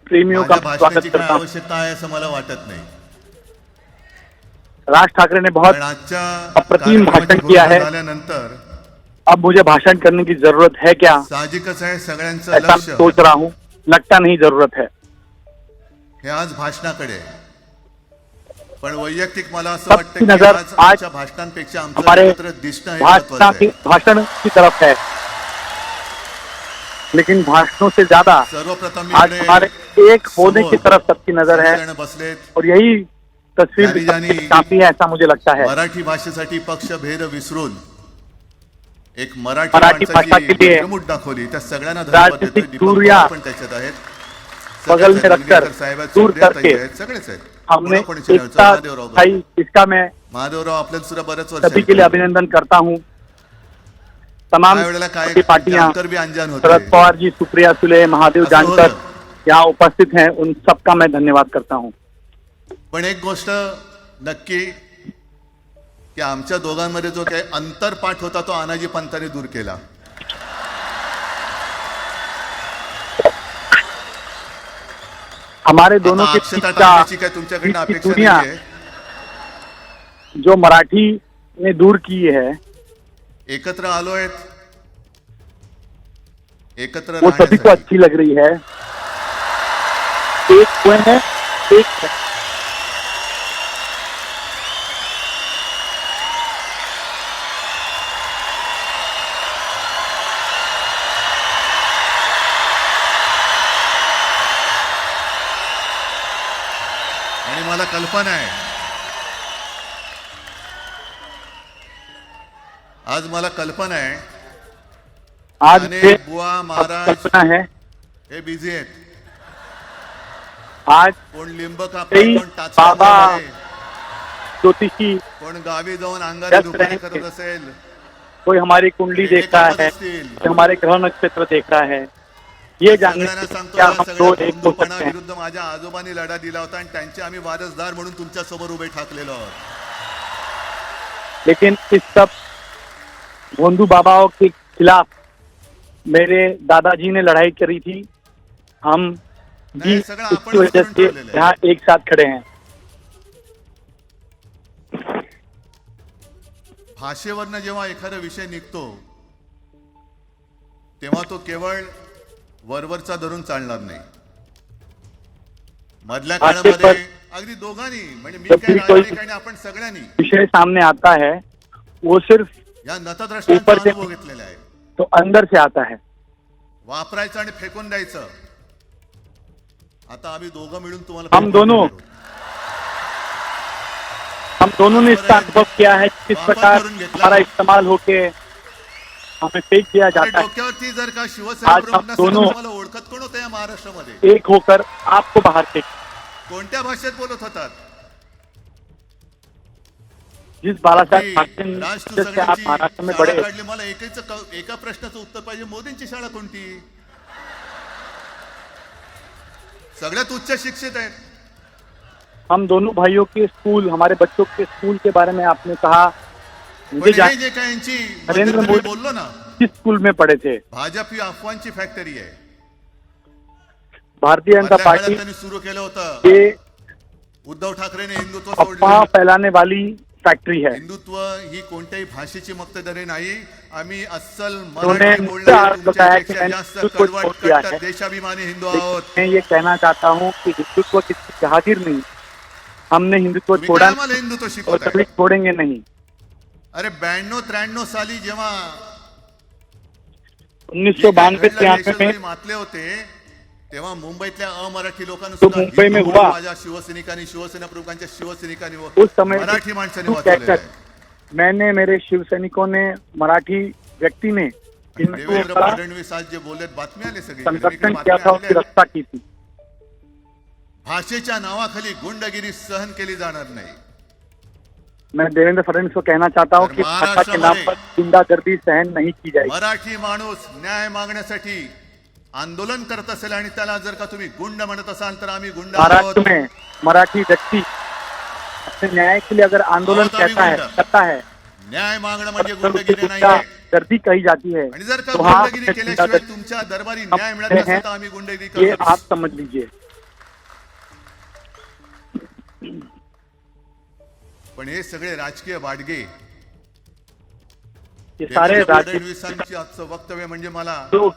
प्रेमियों का माझ्या स्वागत भाषणाची काय करता हूँ. आवश्यकता आहे असं मला वाटत नाही. राज ठाकरे ने बहुत पण आजच्या अप्रतिम भाषण कार्यक्रमाची किया है. घोषणा झाल्यानंतर अब मुझे भाषण करने की जरूरत है क्या, साहजिकच आहे सगळ्यांचं ऐसा लक्ष मैं सोच रहा हूँ. लगता नहीं जरूरत है. हे आज भाषणाकडे आहे. पण वैयक्तिक मला असं सबकी वाटतं की नजर आज आज आमच्या भाषणांपेक्षा आमचं हमारे एकत्र दिसणं हे महत्त्वाचं आहे. भाषण की तरफ है. लेकिन भाषणों से ज्यादा सर्वप्रथम आज इकडे हमारे एक होने की तरफ सबकी नजर है, जण बसलेत. और यही तस्वीर ज्यांनी ज्यांनी काफी है, ऐसा मुझे लगता है. मराठी भाषेसाठी पक्षभेद विसरून एक मराठी भाषा मराठी के लिए प्रमुख दाखवली. त्या सगळ्यांना धन्यवाद देतो. राजनीतिक दीपक दूरियां पवार पण त्याच्यात आहेत, बगल सगळेच में आहेत. रखकर निलंगेकर साहेब आहेत, दूर सुप्रियाताई करके आहेत, सगळेच आहेत. हमने पुन्हा कोणी एकता महादेवराव दिखाई, इसका मैं महादेवराव आपल्याला सुद्धा बरेच वर्ष सभी के लिए अभिनंदन करता हूँ. तमाम त्यावेळेला काय छोटी पार्टियां, अंतर भी अनजान होते. शरद पवार जी, सुप्रिया सुले, महादेव असं जानकर होतं. यहाँ उपस्थित हैं, उन सबका मैं धन्यवाद करता हूँ. पण एक गोष्ट नक्की की आमच्या दोघांमध्ये जो काही अंतरपाठ होता तो आनाजी पंतांनी दूर केला. हमारे दोनों आता के अक्षता बीच का टाकण्याची काय तुमच्याकडनं बीच की अपेक्षा दुनिया नाहीये. जो मराठी ने दूर की है, एकत्र आलोय, एकत्र वो सभी को राहण्यासाठी. अच्छी लग रही है. एक हुए हैं, एक है. कल्पना आहे, आज मला कल्पना आहे आज अनेक ये बुवा महाराज कल्पना है, हे बिझी आहेत. आज कोण लिंब कापते, कई कोण टाचा बाबा मारते, ज्योतिषी कोण गावी जाऊन अंगारी व्यस्त दुकाने रहेंगे. करत असेल, कोई हमारी कुंडली हे देख रहा कापत है, असतील. कोई हमारे ग्रह नक्षत्र देख रहा है, ये जानने सगळ्यांना के सांगतो, क्या या हम सगळ्या दो एक हो भोंदूपणा सकते हैं. विरुद्ध माझ्या आजोबांनी लढा दिला होता आणि त्यांचे आम्ही वारसदार म्हणून तुमच्या समोर उभे ठाकलेलो आहोत. लेकिन इस सब भोंदू बाबाओं के खिलाफ मेरे दादाजी ने लड़ाई करी थी. हम नहीं, भी सगळं इसकी आपणच वजह करून से ठेवलेलं आहे. यहाँ एक साथ खड़े हैं. भाषेवरनं जेव्हा एखादा विषय निघतो तेव्हा तो केवळ वरवरचा धरून चालणार नाही. मधल्या भाषे काळामध्ये अगदी दोघांनी म्हणजे मी जब काय भी कोई राजकीय आणि आपण सगळ्यांनी विषय सामने आता है वो सिर्फ या नतद्रष्टांचा ऊपर से अनुभव घेतलेला आहे. तो अंदर से आता है. वापरायचं आणि फेकून द्यायचं. आता आम्ही दोघं मिळून तुम्हाला हम दोनों ने इसका अनुभव किया है किस प्रकार हमारा इस्तेमाल होके हमें फेक किया अरे जाता है. डोक्यावरती जर का शिवसेना आज प्रमुख हम नसेल तर दोनों तुम्हाला ओळखत कोण होतं या महाराष्ट्रामध्ये? एक होकर आपको बाहर फेंक. कोणत्या भाषेत बोलत होतात? जिस बाला साहेब राज ठाकरे तू से आप सगळ्यांची महाराष्ट्र में शाळा बड़े. काढली. मला एका प्रश्नाचं उत्तर पाहिजे. मोदींची शाळा कोणती? सगळ्यात उच्च शिक्षित आहेत. हम दोनों भाइयों के स्कूल हमारे बच्चों के स्कूल के बारे में आपने कहा. मुझे पण हे जे काय यांची नरेंद्र मध्यंतरी मोदी बोललो ना, किस स्कूल में पढ़े थे. भाजप ही अफवांची फॅक्टरी आहे. भारतीय जनता मधल्या काळात पार्टी त्यांनी सुरू केलं होतं. ये उद्धव ठाकरेने हिंदुत्व अफवाह सोडलं. फैलाने वाली फैक्ट्री है. हिंदुत्व ही कोणत्याही भाषेची मक्तेदारी नाही. आम्ही अस्सल उन्होंने मराठी मुझसे आरोप बोलणारे लगाया कि तुमच्यापेक्षा मैंने जास्त हिंदुत्व को कडवट छोड़ दिया कट्टर है. देशाभिमानी हिंदू आहोत. मैं ये कहना चाहता हूँ कि हिंदुत्व किसी जहागीर नहीं. हमने हिंदुत्व तुम्ही छोड़ा काय आम्हाला हिंदुत्व और शिकवताय? कभी छोड़ेंगे नहीं. अरे 92-93 साली जेव्हा 1992-93 में मातले होते तेव्हा मुंबईतल्या अमराठी लोकांनी तो सुद्धा मुंबई में हिंदू हुआ. म्हणून माझ्या शिवसैनिकांनी शिवसेना प्रमुखांच्या शिवसैनिकांनी उस समय मराठी माणसांनी तो वाचवलेलं कहकर आहे. मैंने मेरे शिव सैनिकों ने मराठी व्यक्ति ने इनको देवेंद्र बड़ा फडणवीस आज जे बोललेत बातमी आली सगळी संरक्षण किया था उसकी रक्षा की थी. भाषेच्या नावाखाली गुंडगिरी सहन केली जाणार नाही. मैं देवेंद्र फडणवीस को कहना चाहता हूँ और कि भाषा महाराष्ट्र के नाम में पर गुंडागर्दी सहन नहीं की जाएगी. मराठी माणूस न्याय मागण्यासाठी आंदोलन करत असेल आणि त्याला जर का तुम्ही गुंड म्हणत असाल तर आम्ही गुंड महाराष्ट्र आहोत. में मराठी व्यक्ति अपने न्याय के लिए अगर आंदोलन बहुत अभी गुंडा. करता है न्याय मागणं म्हणजे तो उसे गुंडगिरी नाहीये. गुंडागर्दी कही जाती है. आणि जर का तो हाँ, गुंडगिरी केल्याशिवाय गुंडागर्दी तुमच्या दरबारी हम न्याय मिळत हैं, नसेल तर आम्ही गुंडगिरी ये करतो. आप समझ लीजिए. पण हे सगळे राजकीय वाडगे ये सारे देवेंद्र राज्य फडणवीसांची आजचं वक्तव्य म्हणजे मला जो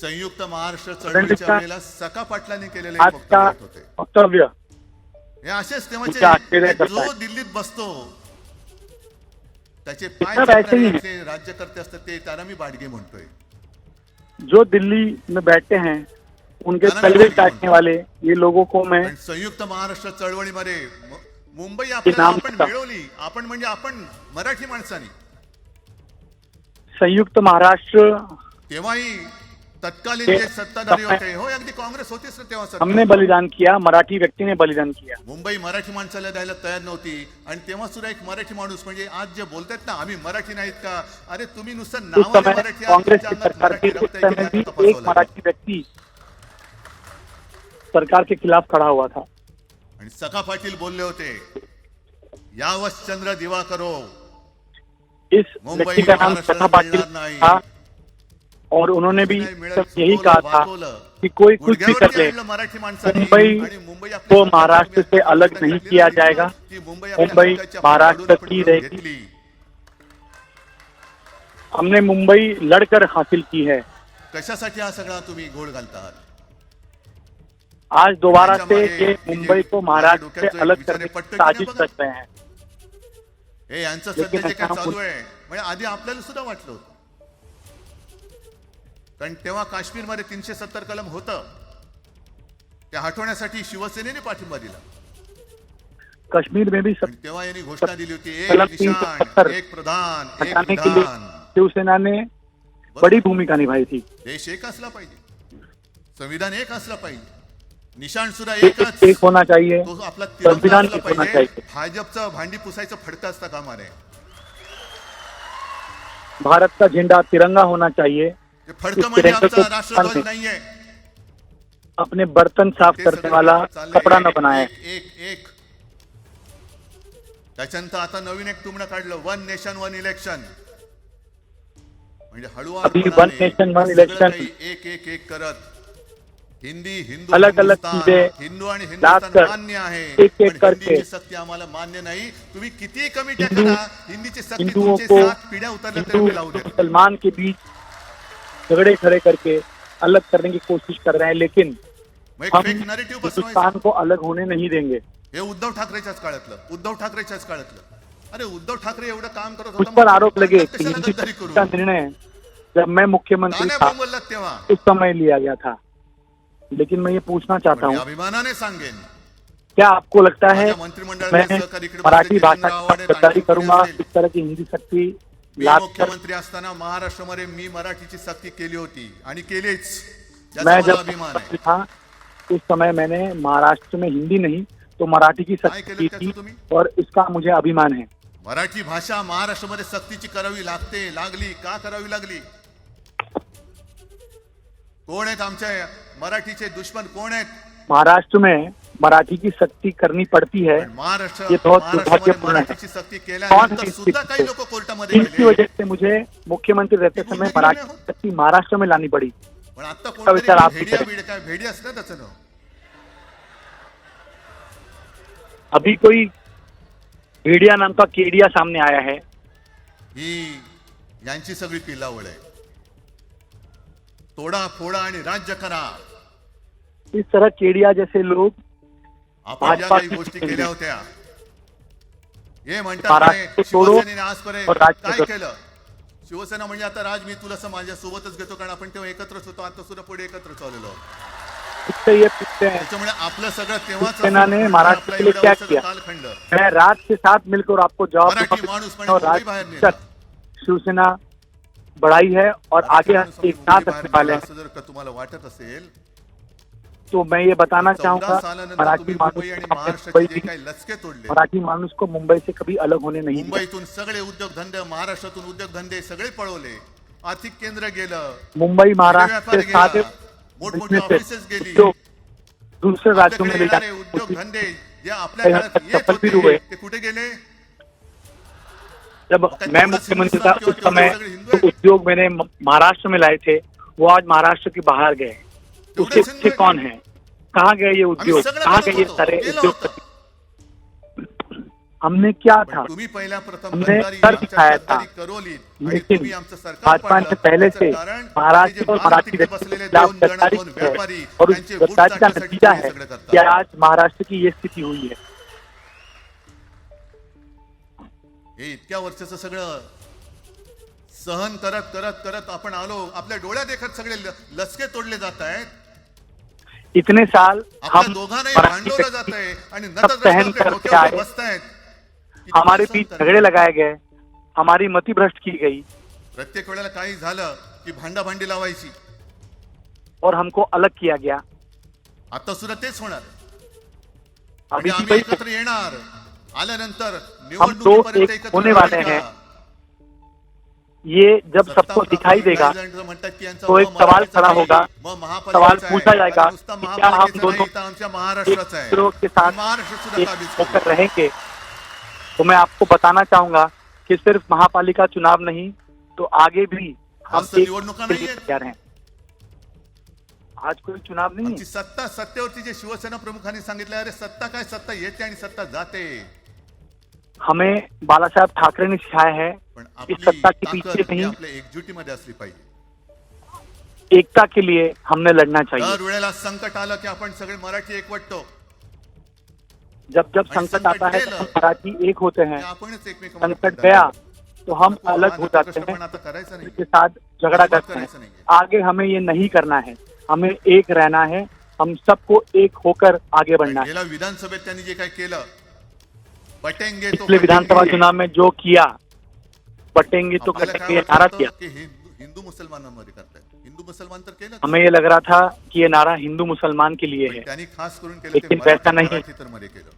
संयुक्त महाराष्ट्र चळवळीच्या वेळेला सका पाटलांनी केलेले आज वक्तव्य का होते. वक्तव्य हे असेच तुमच्या आश्चर्य तेव्हाचे करताय. जो दिल्लीत बसतो त्याचे पाय सब ऐसे ही चाटणारे जे राज्यकर्ते असतात ते त्याला मी बाडगे म्हणतोय. जो दिल्ली में बैठते हैं उनके गाना तलवे गाना काटने वाले ये लोगों को मैं पण संयुक्त महाराष्ट्र चळवळीमध्ये मुंबई नाम आपल्याला आपण घेता. मिळवली. आपण म्हणजे आपण मराठी माणसांनी. संयुक्त महाराष्ट्र तेव्हाही तत्कालीन जे सत्ताधारी होते, हो अगदी काँग्रेस होतीच ना तेव्हा सत्ता. हमने बलिदान किया. मराठी व्यक्ति ने बलिदान किया. मुंबई मराठी माणसाला द्यायला तयार नव्हती आणि तेव्हा सुद्धा एक मराठी माणूस म्हणजे आज जे बोलतात ना आम्ही मराठी नाहीत का, अरे तुम्ही नुसतं उस नावाने समय मराठी आहात, कांग्रेस तुमच्या की अंगात सरकार मराठी के उस रक्त आहे की समय नाही भी तपासावं एक लागेल. मराठी व्यक्ति सरकार के खिलाफ खड़ा हुआ था. आणि सखा पाटील बोलले होते यावश चंद्र दिवाकरो, इस मुंबई व्यक्ति का नाम महाराष्ट्राला सखा पाटिल मिळणार नाही. था और उन्होंने भी नाही मिळत, सब यही सुकवलं, कहा था वाकवलं. कि कोई कुछ भी गुडघ्यावरती कर ले आणलं मराठी माणसांनी मुंबई आणि मुंबई आपल्या को महाराष्ट्र सरकारने से अलग आपल्या नहीं सरकारने किया सांगितलं जाएगा. की मुंबई आपल्या मुंबई हक्काच्या महाराष्ट्र पाठीवर की आपण रहेगी. घेतली. हमने मुंबई लड़कर हासिल की है. कशासाठी हा सगळा तुम्ही घोळ घालतात? आज दोबारा से त्याच्यामागे ये मुंबई को महाराष्ट्र से डोक्यात जो अलग एक करने विचार की पटकन साजिश बघा. कर रहे हैं. हे यांचं लेकिन सध्या जे काय ऐसा चालू आहे म्हणजे आधी आपल्याला सुद्धा वाटलं होतं. कारण तेव्हा काश्मीरमध्ये 370 कलम होतं. ते हटवण्यासाठी शिवसेनेने पाठिंबा दिला. कश्मीर में भी पण तेव्हा यांनी घोषणा दिली होती एक कलम निशाण 370 एक प्रधान एक हटाने के लिए विधान. शिवसेना ने बड़ी भूमिका निभाई थी. देश एक असला पाहिजे, संविधान एक असलं पाहिजे, निशाण सुद्धा एक एकच, होना चाहिए, तो आपला तिरंगा संविधान असला एक होना पाहिजे. चाहिए. भाजपचं भांडी पुसायचं फडकं असतं कामा नये. भारत का झंडा तिरंगा होना चाहिए. ते फडकं म्हणजे आमचा राष्ट्रध्वज नाहीये. अपने बर्तन साफ ते करने सगळं वाला चाललंय कपड़ा न एक, बनाए. एक एक एक. त्याच्यानंतर आता नवीन एक टुमणं काढलं, वन नेशन वन इलेक्शन. म्हणजे अभी वन नेशन वन इलेक्शन एक एक एक करत हिंदी हिंदू अलग अलग हिंदुस्तान, चीजें हिंदू आणि लाद हिंदुस्तान कर मान्य आहे, एक एक पण करके हिंदीची सक्ती आम्हाला मान्य नाही. तुम्ही किती कमी हिंदू- करा, हिंदीची सक्ती हिंदुओं तुमचे को 7 पिढ्या उतरल्या तरी हिंदू मी लावू देत. मुसलमान के बीच झगड़े खड़े करके अलग करने की कोशिश कर रहे हैं, लेकिन मग एक हम फेक नरेटिव्ह बसवायचं. हिंदुस्तान को अलग होने नहीं देंगे. हे उद्धव ठाकरेच्याच काळातलं, उद्धव ठाकरेच्याच काळातलं. अरे उद्धव ठाकरे एवढं काम करत उस होता, पर मग आरोप लगे कि कशाला गद्दारी हिंदी करू? का निर्णय जब मैं मुख्यमंत्री का था नाही बोललात तेव्हा? उस समय लिया गया था. लेकिन मैं ये पूछना चाहता पण मी हूँ, अभिमानाने सांगेन, क्या आपको लगता है माझ्या मंत्रिमंडळातले मैं सहकारी इकडे मराठी बसले, भाषा जितेंद्र की आव्हाड आहेत, गद्दारी आणखी करूंगा, कोणी असेल? इस तरह की हिंदी शक्ति मी लाद कर मुख्यमंत्री असताना महाराष्ट्रामध्ये मी मराठीची सक्ती केली होती आणि केलीच. याचा मैं मला जब अभिमान मुख्यमंत्री आहे. था उस समय मैंने महाराष्ट्र में हिंदी नहीं तो मराठी की काय शक्ति केलं की त्याचं थी तुम्ही? और इसका मुझे अभिमान है. मराठी भाषा महाराष्ट्रामध्ये सक्तीची करावी लागते, लागली का करावी लागली? कोण आहेत आमच्या मराठीचे दुश्मन, कोण आहेत? महाराष्ट्र में मराठी की शक्ति करनी पड़ती है. पण महाराष्ट्र ये बहुत महाराष्ट्रामध्ये दुर्भाग्यपूर्ण है. मराठीची सक्ती कौन केल्यानंतर सी सुद्धा स्थिति काही है? लोक कोर्टामध्ये इसकी गेले. वजह से मुझे मुख्यमंत्री रहते समय मराठी की शक्ति महाराष्ट्र में लानी पड़ी. पण आता का विचार आप भेडिया करें? बीड काय भेडी असतं त्याचं नाव. अभी कोई भेड़िया नाम का केडिया सामने आया है. ही यांची सगळी पिलावळ आहे. तोडा फोडा आणि राज्य करा. इस तरह केडिया जैसे लोग आपण ज्या भाजपा काही की गोष्टी शक्ती केल्या में होत्या, हे म्हणतात महाराष्ट्र म्हणे, तोडो शिवसेनेने आजपर्यंत और राज्य काय करो. केलं? शिवसेना म्हणजे आता राज मी तुला असं माझ्या सोबतच घेतो, कारण आपण तेव्हा एकत्रच होतो, आता सुद्धा पुढे एकत्र चाललेलो आहोत. इससे ये पूछते हैं त्याच्यामुळे आपलं सगळं तेव्हाच शिवसेना ने महाराष्ट्र के लिए क्या किया? कालखंड मैं राज के साथ मिलकर आपको जवाब मराठी दूंगा माणूस पण और मुंबई राज बाहेर नेला. तक शिवसेना बढ़ाई है और आगे माणूस एक मुंबई साथ बाहेर रखने वाले नेला हैं. असं जर का तुम्हाला वाटत असेल, तो मैं ये बताना 14 चाहूंगा सालानंतर मराठी तुम्ही मानुष मुंबई आणि को महाराष्ट्राचे मुंबई जे काही लचके तोडले, मराठी मानुष को मुंबई से कभी अलग होने नहीं दिया. मुंबईतून सगळे उद्योगधंदे, महाराष्ट्रातून उद्योगधंदे सगळे पळवले, आर्थिक केंद्र गेलं, मुंबई महाराष्ट्र के व्यापार सारे गेला, मोठमोठे businesses ऑफिसेस गेली, जो दूसरे राज्यों में आपल्याकडे ले येणारे जाने की कोशिश उद्योगधंदे जे आपल्या यहाँ काळात तक येत सफल भी होते हुए. ते कुठे गेले? जब मैं मुख्यमंत्री था उस समय जो उद्योग मैंने महाराष्ट्र में लाए थे वो आज महाराष्ट्र के बाहर गए. उसके पीछे कौन है? कहाँ गए ये आम्ही उद्योग? सगळं कहाँ करत गए ये होतो, सारे केलं उद्योग? होतं. हमने क्या था? पण तुम्ही पहिल्या प्रथम हमने गद्दारी, कर आमच्या दिखाया था. गद्दारी करवलीत आणि लेकिन तुम्ही आमचं सरकार भाजपा ने पाडलं. पहले त्याचं से कारण महाराष्ट्र हे जे और बाहेर मराठी तिकडे व्यक्ति के बसलेले खिलाफ दोन जण, गद्दारी दोन की है व्यापारी, और उस त्यांचे बूट गद्दारी का टाकण्यासाठी नतीजा तुम्ही है सगळं करता. कि आज महाराष्ट्र की ये स्थिति हुई है. हे इतक्या वर्षाचं सगळं सहन करत करत करत आपण आलो. आपल्या डोळ्यात देखत सगळे लचके तोडले जात आहेत. इतने साल आपल्या हम दोघांनाही मराठी भांडवलं व्यक्ति जात आहे आणि सब नतद्रष्ट सहन आपल्या करके डोक्यावर आए. बसतायत. किती हमारे सहन बीच करणार? झगड़े लगाए गए, हमारी मति भ्रष्ट की गई प्रत्येक वेळेला काही झालं की भांडाभांडी लावायची. और हमको अलग किया गया. आता सुद्धा तेच होणार. अभी म्हणजे भी आम्ही वही एकत्र येणार. आल्यानंतर हम निवडणुकीपर्यंत तो एक एकत्र होने वाले राहणार हैं. का? ये जब सत्ता सबको प्राप्त दिखाई देगा काही जण म्हणतात की यांचा तो एक म सवाल मराठीचा खड़ा नाही, होगा. म महापालिकेचा सवाल आहे. पूछा जाएगा आणि नुसता कि क्या हम महापालिकेचा दोनों नाही तर आमच्या एक महाराष्ट्राचा आहे. दूसरे के साथ महाराष्ट्र सुद्धा एक काबीज होकर करू. रहेंगे. तो मैं आपको बताना चाहूंगा कि सिर्फ महापालिका चुनाव नहीं तो आगे भी हम आज तर एक निवडणुका के लिए नाहीये. तैयार हैं. आज कोई चुनाव नहीं आमची है. सत्ता, सत्तेवरती जे शिवसेना प्रमुखांनी सांगितलं, अरे सत्ता काय, सत्ता येते आणि सत्ता जाते. हमें बाला साहब ठाकरे ने सिखाया है पण इस आपली सत्ता के ताकद पीछे ही नहीं आपल्या एकजुटीमध्ये असली पाहिजे. एकता के लिए हमने लड़ना चाहिए. दर वेळेला संकट आलं की आपण सगळे मराठी एकवटतो. जब जब आणि संकट आता है तो गेलं हम मराठी एक होते हैं. की आपणच एकमेकांमध्ये संकट भांडण गया करतो. तो हम नको, अलग हा हो जाते नतद्रष्टपणा हैं, आता करायचा नाही. उसके साथ झगड़ा अजिबात करते हैं. करायचं नाहीये. आगे हमें ये नहीं करना है. हमें एक रहना है. हम सबको एक होकर आगे बढ़ना है. गेल्या विधानसभेत त्यांनी जे काही केलं बटेंगे तो पिछले विधानसभा कटेंगे। चुनाव में जो किया, बटेंगे तो आपल्याला कटेंगे काय ये नारा वाटतं किया। की हिंदू मुसलमानांमध्ये करतायत? हिंदू मुसलमान तर केलं, हमें ये लग रहा था कि ये नारा हिंदू मुसलमान के लिए पण है, त्यांनी खास करून केलं लेकिन ते वैसा नहीं। मराठी तर मध्ये केलं।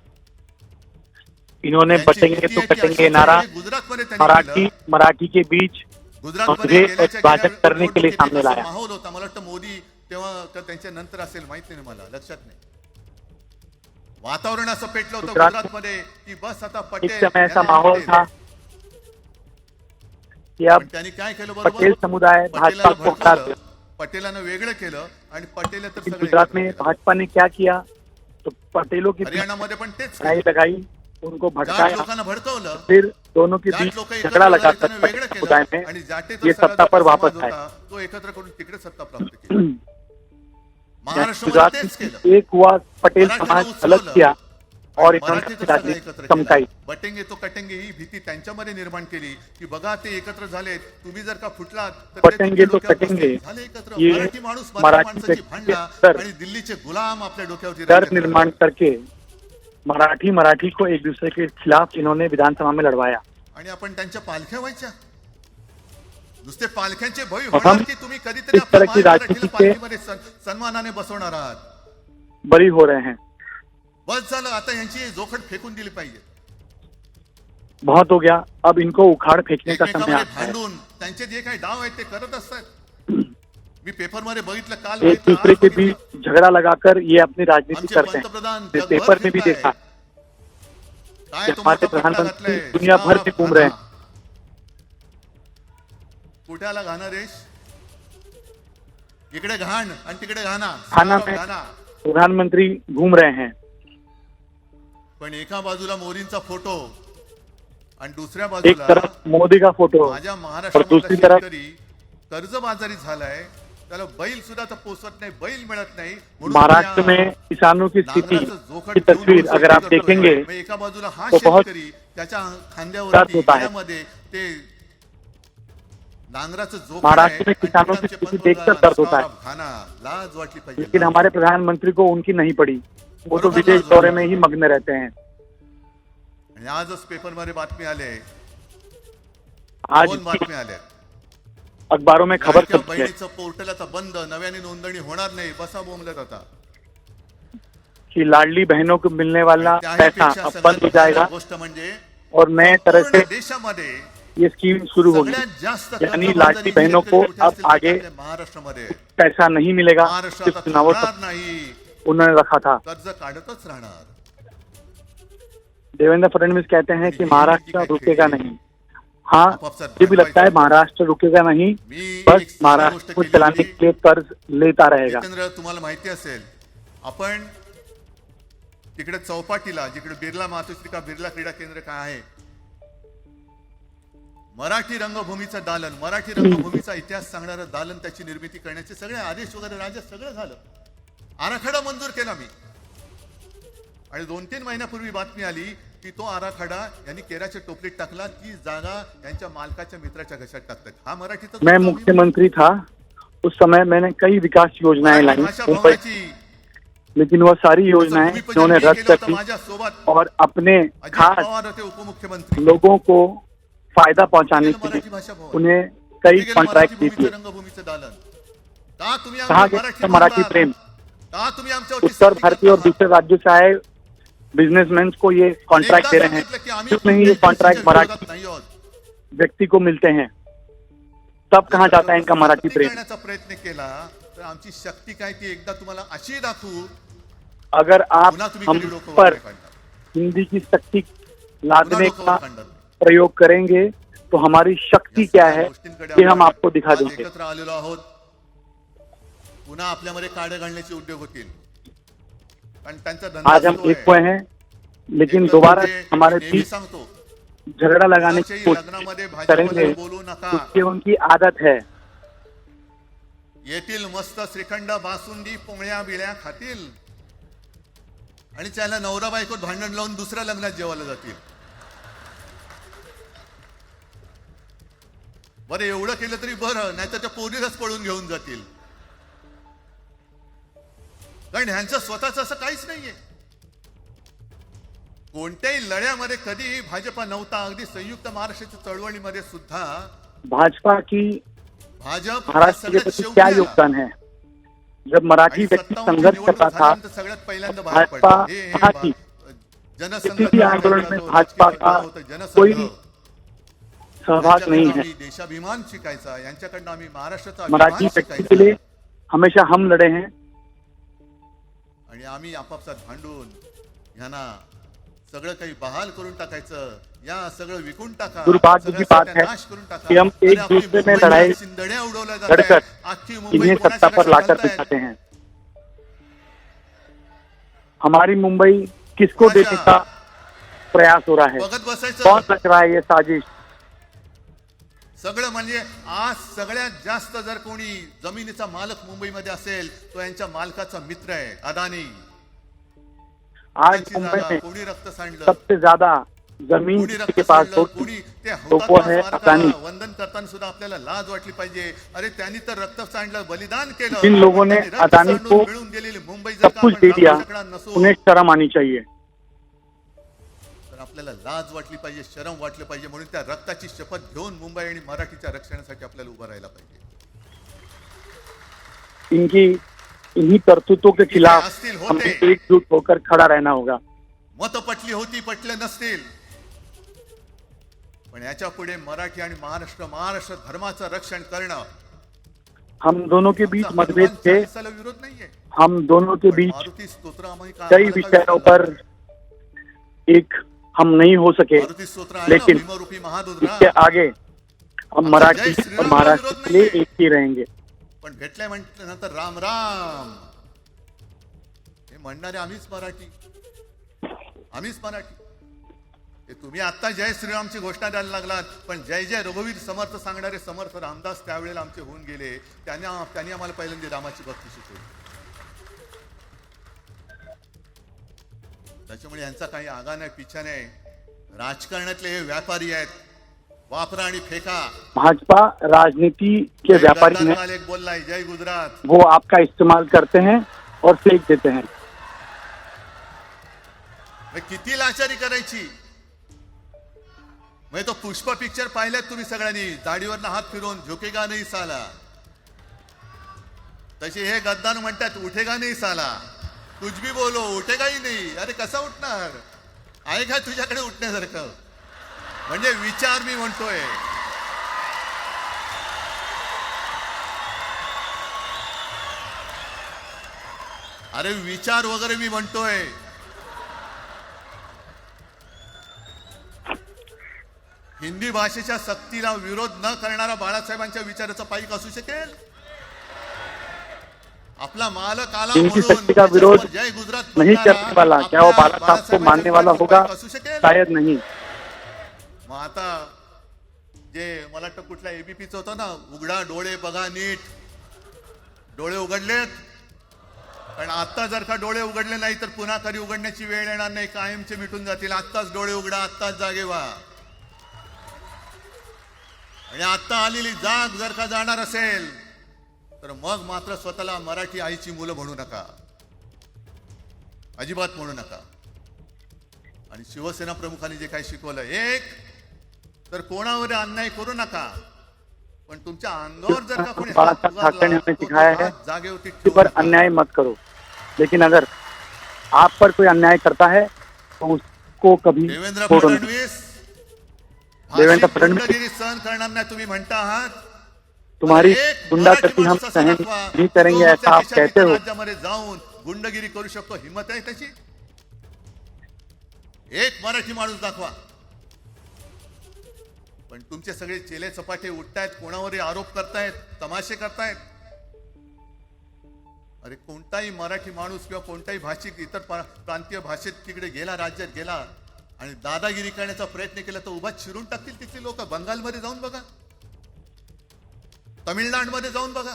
इन्होंने यांची बटेंगे भीती तो आहे की कटेंगे अशाच ये नारा वेळी गुजरातमध्ये त्यांनी मराठी केलं। मराठी के बीच गुजरातमध्ये मुझे गेल्याच्या विभाजन गेल्या करने के लिए निवडणुकीत सामने एक असा लाया। माहोल होता, मला वाटतं मोदी तेव्हा का त्यांच्या नंतर असेल माहिती नाही, मला लक्षात नाही, वातावरण असं पेटलं होतं गुजरात- गुजरातमध्ये की बस आता एक पटेल समय ऐसा यांना माहौल पटेल। था कि अब पण त्यांनी काय केलं बरोबर? पटेल समुदाय भाजपा पटेलाला को हटा भडकवलं, पटेलानं वेगळं केलं आणि पटेल तर लेकिन सगळे गुजरात एकत्र में केलं। भाजपा ने क्या किया, तो पटेलों की हरियाणामध्ये पण तेच लड़ाई केलं। लगाई, उनको जाट भड़काया, लोकांना भडकवलं, फिर दोनों के जाट बीच लोक झगड़ा लगाकर त्यानं पटेल वेगळं समुदाय केलं में आणि जाटेचा ये सगळा सत्ता जो पर समाज वापस आए। होता, तो एकत्र करून तिकडे सत्ता प्राप्त केली। महाराष्ट्रामध्ये गुजरात तेच केलं। में एक हुआ, पटेल मराठीला समाज उचलवलं अलग किया और इन्होंने मराठी तर अपनी सगळं राजनीति एकत्र चमकाई। केलं। बटेंगे तो कटेंगे ही भीती त्यांच्यामध्ये निर्माण केली की बघा ते एकत्र झालेत, तुम्ही जर का फुटलात तर ते बटेंगे तुमच्या तो डोक्यावर कटेंगे, बसतील। झाले एकत्र। ये मराठी माणूस मराठी मराठी माणसाची के भांडला अंदर आणि दिल्लीचे गुलाम आपल्या डोक्यावरती डर राज्य करत निर्माण होते। करके मराठी को एक दूसरे के खिलाफ इन्होंने विधानसभा में लड़वाया। आणि आपण त्यांच्या पालख्या व्हायच्या, नुसते पालख्यांचे भय हम होणार की तुम्ही कधीतरी इस आपल्या तरह की माय राजनीति मराठीला से पालखीमध्ये सन्मानाने बसवणार आहात। बरी हो रहे हैं। बस झालं, आता यांची जोखड फेकून दिली पाहिजे। बहुत हो गया, अब इनको उखाड़ फेंकने का समय एकमेकांमध्ये आता है। भांडून त्यांचे जे काही डाव आहेत ते करत असतात। मी पेपरमध्ये बघितलं, काल एक बघितलं, दूसरे आज के बघितलं। बीच झगड़ा लगाकर ये अपनी राजनीति आमचे करते पंतप्रधान हैं। जगभर पेपर में भी फिरताय। देखा काय कि तो हमारे मोठा पट्टा प्रधानमंत्री घातलाय, दुनिया भर में घूम रहे हैं। कुठ्याला घाणा रेश, इकडे घाण आणि तिकडे घाणा, खाना सारा में घाणा। प्रधानमंत्री घूम रहे हैं। पण एका बाजूला मोदींचा फोटो आणि दुसऱ्या एक बाजूला तरफ मोदी का फोटो माझ्या और महाराष्ट्रामधला दूसरी तरफ शेतकरी कर्जबाजारी झालाय, त्याला बैल सुद्धा तर पोचवत नाही, बैल मिळत नाही, म्हणून महाराष्ट्र त्या में किसानों की स्थिति नांगराचं जोखड की घेऊन तस्वीर बसून अगर आप करतोय। देखेंगे मग एका बाजूला हा तो बहुत शेतकरी, त्याच्या दर्द खांद्यावरती होता है। गळ्यामध्ये ते नांगराचं जोखड महाराष्ट्र आहे में आणि किसानों की तिकडे स्थिति आमचे देखकर दर्द होता है। पंतप्रधान घाना, लाज वाटली पाहिजे, लेकिन लाज। हमारे प्रधानमंत्री को उनकी नहीं पड़ी, वो तो बरोबर विदेश लाज दौरे वाटली। में ही मग्न रहते हैं। आणि आजच पेपरमध्ये बातमी आले, आज 2 बातम्या आल्या। अखबारों में खबर लाडक्या छपी है बहिणीचं पोर्टल आता बंद, नव्याने नोंदणी होणार नाही, बसा बोंबलत आता। कि लाडली बहनों को मिलने वाला पैसा त्याहीपेक्षा अब सगळ्यात बंद हो जाएगा भयानक गोष्ट म्हणजे और नए तरह से संपूर्ण देशामध्ये ये स्कीम शुरू होगी। सगळ्यात जास्त यानी कर्जबाजारी लाडली बहनों को शेतकरी कुठे अब असतील तर आगे आपल्या महाराष्ट्रामध्ये। पैसा नहीं मिलेगा, महाराष्ट्र सिर्फ आता चुनावों थांबणार तक नाही, उन्होंने रखा था। कर्ज काढतच राहणार। देवेंद्र फडणवीस कहते हैं कि महाराष्ट्र रुकेगा नहीं। हाँ, मुझे भी लगता है महाराष्ट्र रुकेगा नहीं, मी बस एक साधी महाराष्ट्र गोष्ट को केली चलाने होती। के लिए कर्ज लेता रहेगा। जितेंद्र, तुम्हाला माहिती असेल, आपण तिकडे चौपाटीला, जिकडे बिर्ला मातोश्री बिर्ला क्रीडा केंद्र काय आहे, मराठी रंगभूमीचं दालन, मराठी रंगभूमीचा इतिहास सांगणारं दालन, त्याची निर्मिती करण्याचे सगळे आदेश वगैरे राज्यात सगळं झालं, आराखडा मंजूर केला मी। आणि 2-3 महिन्यापूर्वी बातमी आली की तो आराखडा यांनी केराच्या टोपलीत टाकला, ती जागा यांच्या मालकाच्या मित्राच्या घशात टाकतात। हा मराठीचा मैं मुख्यमंत्री था उस समय, मैंने कई विकास योजनाएं लाई भाषा मुंबई, भवनाची लेकिन वह सारी योजनाएं उन्होंने रद्द कर दी माझ्यासोबत और अपने अजित खास पवार होते उपमुख्यमंत्री, लोगों को फायदा पहुंचाने के मराठी लिए भाषा भवन, उन्हें कई गेलं कॉन्ट्रैक्ट मराठी दी भूमीचं थी। रंगभूमीचं दालन। का तुम्ही कहा आमच्या गया मराठी बोलतात? प्रेम। का तुम्ही आमच्यावरती उत्तर सक्ती भारतीय और करता? दूसरे राज्यों से आए बिजनेसमैन को ये कॉन्ट्रैक्ट दे एकदा रहे हैं, सांगितलं की आम्ही क्यों नहीं ये कोणत्याही कॉन्ट्रैक्ट कृषीच्या मराठी विरोधात नाही आहोत। व्यक्ति को मिलते हैं, तब कहाँ जाता है इनका मराठी सक्ती प्रेम। करण्याचा प्रयत्न केला तर आमची शक्ती काय ती एकदा तुम्हाला अशी दाखवू, अगर आप पुन्हा तुम्ही हम कधी डोकं पर वर काढणार, हिंदी की शक्ति पुन्हा लादने डोकं का वर काढणार। प्रयोग करेंगे तो हमारी शक्ति या क्या सगळ्या है गोष्टींकडे ये हम आपण आपको दिखा आज देंगे। एकत्र आलेलो आहोत, पुन्हा आपल्यामध्ये काडे घालण्याचे उद्योग होतील, कारण त्यांचा धंदा आज हम सुरू एक आहे। हुए हैं, लेकिन एकतर दोबारा म्हणजे हमारे नेहमी बीच सांगतो, झगड़ा लगाने की कोणाच्याही कोशिश लग्नामध्ये करेंगे, भाजपला बोलू नका। उसकी उनकी आदत है। येतील मस्त श्रीखंड, बासुंदी, पोंगळ्या बिळ्या खातील आणि त्याला नवरा बायकोत भांडण लावून दुसऱ्या लग्नात जेवायला जातील। बरं, एवढं केलं तरी बरं, नाही तर त्या पोरीलाच पळून घेऊन जातील, कारण ह्यांचं स्वतःच असं काहीच नाहीये। कोणत्याही लढ्यामध्ये कधीही भाजपा नव्हता. अगदी संयुक्त महाराष्ट्राच्या चळवळीमध्ये सुद्धा भाजपा की भाजप महाराष्ट्र के प्रति क्या योगदान है? जब मराठी व्यक्ति संघर्ष करता था, सगळ्यात पहिल्यांदा बाहेर भाजपा पडलं. कहाँ थी? जनसंघ किसी भी आंदोलन में भाजपा का कोई सहभाग नहीं है. देशाभिमान शिकायचा, यांच्याकडनं आम्ही महाराष्ट्राचा मराठी अभिमान व्यक्ति के शिकायचा. लिए हमेशा हम लड़े हैं. आणि आम्ही आपापसात भांडून ह्यांना सगळं काही बहाल करून टाकायचं, या सगळं विकून टाका, दुर्भाग्य की बात है नाश करून टाका. कि हम एक अरे आपली दूसरे में मुंबई लड़ाई शिंदड्या उडवल्या जात आहेत. लड़कर अख्खी मुंबई इन्हें कोणाच्या सत्ता पर लक्षात लाकर घालतायत? दिखाते हैं. हमारी मुंबई किसको देने का प्रयास हो रहा है? बघत बसायचं. कौन रच रहा है ये साजिश? सगळं म्हणजे आज सगळ्यात जास्त जर कोणी जमिनीचा मालक मुंबईमध्ये असेल तो यांच्या मालकाचा मित्र आहे, अदानी. आज त्याची मुंबई जागा में कोणी रक्त सांडलं, सबसे ज्यादा जमीन कोणी रक्त के पास सांडलं, हो, कोणी ते तो वो है हुतात्मा अदानी. स्मारकाला वंदन करताना सुद्धा आपल्याला लाज वाटली पाहिजे. अरे त्यांनी तर रक्त सांडलं, बलिदान केलं. जिन लोगों ने त्यांनी रक्त अदानी सांडून को मिळून गेलेली मुंबई जर सब का कुछ आपण दे दिया, राखू शकणार नसू, उन्हें शर्म आनी चाहिए. तर आपल्याला लाज वाटली पाहिजे, शरम वाटलं पाहिजे. म्हणून त्या रक्ताची शपथ घेऊन मुंबई आणि मराठीच्या रक्षणासाठी आपल्याला उभं राहायला पाहिजे. इन्हीं करतूतों के खिलाफ असतील होते. हमें एकजुट होकर खड़ा रहना होगा. मत पटली होती, पटले नसतील, पण याच्या पुढे मराठी आणि महाराष्ट्र धर्माचं रक्षण करणं. हम दोनों के बीच आमचा मतभेद हनुमान थे. चालीसाला विरोध नाहीये. हम दोनों के पण बीच मारुती स्तोत्र आम्ही कई विषयों पर एक हम नहीं हो सके, मारुती स्तोत्र आहे ना, लेकिन भीमरूपी महारुद्रा. इसके आगे हम मराठी और महाराष्ट्र के लिए एक ही रहेंगे. पण भेटल्या म्हटल्यानंतर राम राम हे म्हणणारे आम्हीच मराठी. हे तुम्ही आता जय श्रीरामची घोषणा द्यायला लागलात, पण जय जय रघुवीर समर्थ सांगणारे समर्थ रामदास त्यावेळेला आमचे होऊन गेले. त्यांनी आम्हाला पहिल्यांदा रामाची भक्ती शिकवली. त्याच्यामुळे यांचा काही आगा नाही, पिछा नाही. राजकारणातले हे व्यापारी आहेत, वापरा आणि फेका. भाजपा राजनीति के व्यापारी हैं. गद्दार एक बोललाय, जय गुजरात. वो आपका इस्तेमाल करते हैं और फेंक देते हैं. किती लाचारी करायची. तो पुष्पा पिक्चर पाहिल्यात तुम्ही सगळ्यांनी, दाढीवरनं हात फिरवून झुकेगा नाही साला. तसे हे गद्दार म्हणतात उठेगा नाही साला. कुछ भी बोलो उठेगाही नाही. अरे कसा उठणार? आहे का तुझ्याकडे उठण्यासारखं? म्हणजे विचार मी म्हणतोय. अरे विचार वगैरे मी म्हणतोय. हिंदी भाषेच्या सक्तीला विरोध न करणारा बाळासाहेबांच्या विचाराचा पाईक असू शकेल? आपला मालक आला इनकी म्हणून शक्ति का विरोध जय गुजरात नहीं म्हणणारा करने वाला, क्या वो बाला साहब को मानने वाला होगा? असू शकेल? शायद नहीं. मग आता जे मला वाटतं कुठल्या एबीपीचं होतं ना, उघडा डोळे बघा नीट. डोळे उघडलेत, पण आता जर का डोळे उघडले नाही तर पुन्हा कधी उघडण्याची वेळ येणार नाही, कायमचे मिटून जातील. आत्ताच डोळे उघडा, आत्ताच जागे व्हा. आणि आता आलेली जाग जर का जाणार असेल तर मग मात्र स्वतःला मराठी आईची मुलं म्हणू नका, अजिबात म्हणू नका. आणि शिवसेना प्रमुखांनी जे काही शिकवलं, एक तर कोणावर अन्याय करू नका, पण तुमच्या अंगावर जर का कोणी बाला हात साहब ठाकरे ने उगारला, हमें तो सिखाया हात है जागेवरती किसी पर ठेवू नका. अन्याय मत करो. लेकिन अगर आप पर कोई अन्याय करता है तो उसको कभी देवेंद्र छोड़ो नहीं. फडणवीस देवेंद्र भाषिक फडणवीस गुंडगिरी सहन करणार नाही तुम्ही म्हणता आहात. तुम्हारी एक गुंडागर्दी मराठी हम माणूस सहन असा दाखवा, नहीं करेंगे जो ऐसा आप आपल्या कहते हो. राज्यामध्ये जाऊन गुंडगिरी करू शकतो. हिम्मत आहे त्याची? एक मराठी माणूस दाखवा. पण तुमचे सगळे चेले चपाटे उठतायत, कोणावरही आरोप करतायत, तमाशे करतायत. अरे कोणताही मराठी माणूस किंवा कोणताही भाषिक इतर प्रांतीय भाषेत तिकडे गेला, राज्यात गेला आणि दादागिरी करण्याचा प्रयत्न केला तर उभा चिरून टाकतील तिथली लोक. बंगालमध्ये जाऊन बघा, तमिळनाडूमध्ये जाऊन बघा.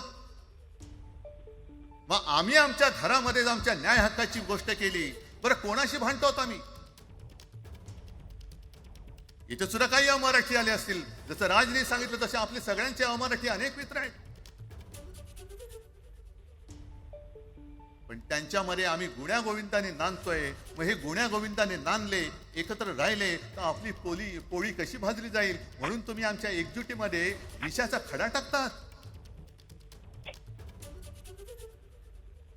मग आम्ही आमच्या घरामध्ये आमच्या न्याय हक्काची गोष्ट केली, बरं कोणाशी भांडतो आहोत आम्ही? इथे सुद्धा काही अमराठी आले असतील, जसं राजने सांगितलं तसे आपले सगळ्यांचे अमराठी अनेक मित्र आहेत. पण त्यांच्यामध्ये आम्ही गुण्या गोविंदाने नांदतोय. मग हे गुण्या गोविंदाने नांदले, एकत्र राहिले तर आपली पोळी कशी भाजली जाईल. म्हणून तुम्ही आमच्या एकजुटीमध्ये विषाचा खडा टाकतात.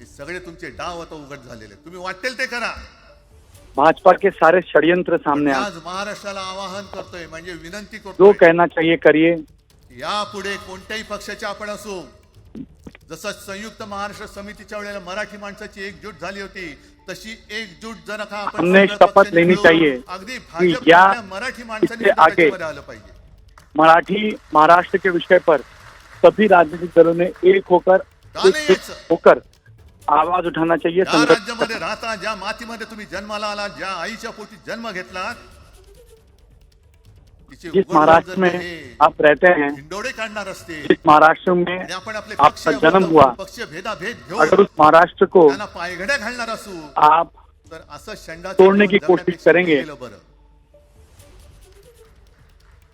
हे सगळे तुमचे डाव आता उघड झालेले. तुम्ही वाटेल ते करा. भाजपा के सारे षड्यंत्र सामने आज महाराष्ट्राला आवाहन करतोय, म्हणजे विनंती जो करतोय, कहना चाहिए करिए. यापुढे कोणत्याही पक्षाचे आपण असो, जसं संयुक्त महाराष्ट्र समितीच्या वेळेला मराठी माणसाची एकजूट झाली होती, तशी एकजूट जर का आपण हमने सगळ्या शपथ पक्षांनी लेनी मिळून चाहिए अगदी कि भाजप या मराठी माणसांनी इससे आगे त्याच्यामध्ये आलं पाहिजे. मराठी महाराष्ट्र के विषय पर सभी राजनीतिक दलों ने एक होकर का नाही यायचं? होकर आवाज उठाना चाहिए. या संघर्ष राज्यामध्ये राहता, ज्या मातीमध्ये तुम्ही जन्माला आला, ज्या आईच्या पोटी जन्म घेतला, तिचे जिस उघड महाराष्ट्र जर में हे आप रहते हैं, हिंडोळे काढणार असते जिस महाराष्ट्र में आणि आपण आपले आपका जन्म हुआ, पक्ष भेदाभेद अगर घेऊन उस महाराष्ट्र को त्यांना पायघड्या घालणार असू, आप तर असं शंडा तोड़ने की कोशिश करेंगे बरं.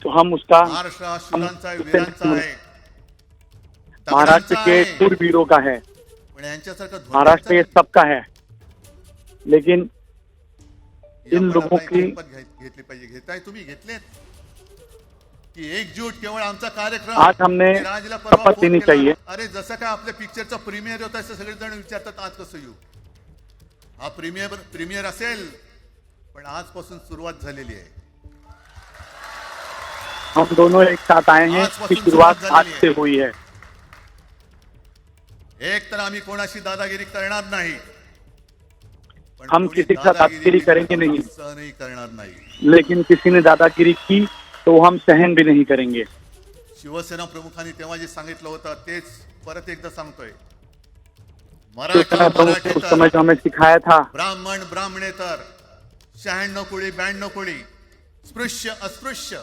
तो हम उसका महाराष्ट्र हा शूरांचा आहे, वीरांचा आहे, महाराष्ट्र दगडांचा के आहे. शूरवीरों का है. पण यांच्यासारखं महाराष्ट्र ये सबका है. लेकिन या इन पण लोगों आपण की शपथ घेतली पाहिजे. घेताय तुम्ही, घेतलेत की एकजूट केवळ आमचा कार्यक्रम. आज हमने मी राजला परवा शपथ फोन लेनी केला. चाहिए. अरे जसं काय आपल्या पिक्चरचा प्रीमियर होता, असं सगळेजण विचारतात आज कसं येऊ. हा प्रीमियर असेल, पण आजपासून सुरुवात झालेली आहे. हम दोनों एक साथ आए हैं. आज पासून इसकी शुरुआत सुरुवात आज झालेली से आहे. हुई है. एक तर आम्ही कोणाशी दादागिरी करणार नाही, पण हम कोणी किसी के साथ दादागिरी करेंगे नहीं. सहनही करणार नाही. लेकिन किसी ने दादागिरी की तो हम सहन भी नहीं करेंगे. शिवसेना प्रमुखांनी तेव्हा जे सांगितलं होतं तेच परत एकदा सांगतोय. शिवसेना प्रमुख ने उस समय जो हमें सिखाया था, ब्राह्मण ब्राह्मणेतर, 96 कोळी 92 कोळी, स्पृश्य अस्पृश्य,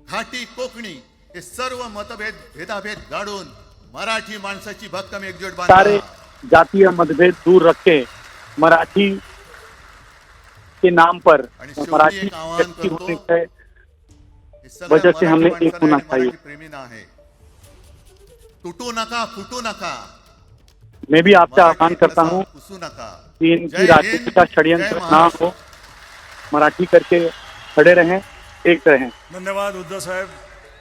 घाटी कोकणी, हे सर्व मतभेद भेदाभेद गाडून मराठी माणसाची भक्कम एकजूट सारे बांधा. जातीय मतभेद दूर रखे मराठी के नाम पर आणि शेवटी मराठी एक आवाहन व्यक्ति करतो, होने के हे सगळं वजह से हमने मराठी एक होना माणसाला आणि चाहिए. मराठी प्रेमींना आहे. तुटू नका, फुटू नका, मैं भी आपसे आह्वान मराठी करता कसा हूँ पुसू नका. कि इनकी जय राजनीति हिंद, का जय षड्यंत्र ना महाराष्ट्र. हो. मराठी करके खड़े रहें, एक रहें. धन्यवाद उद्धव साहेब.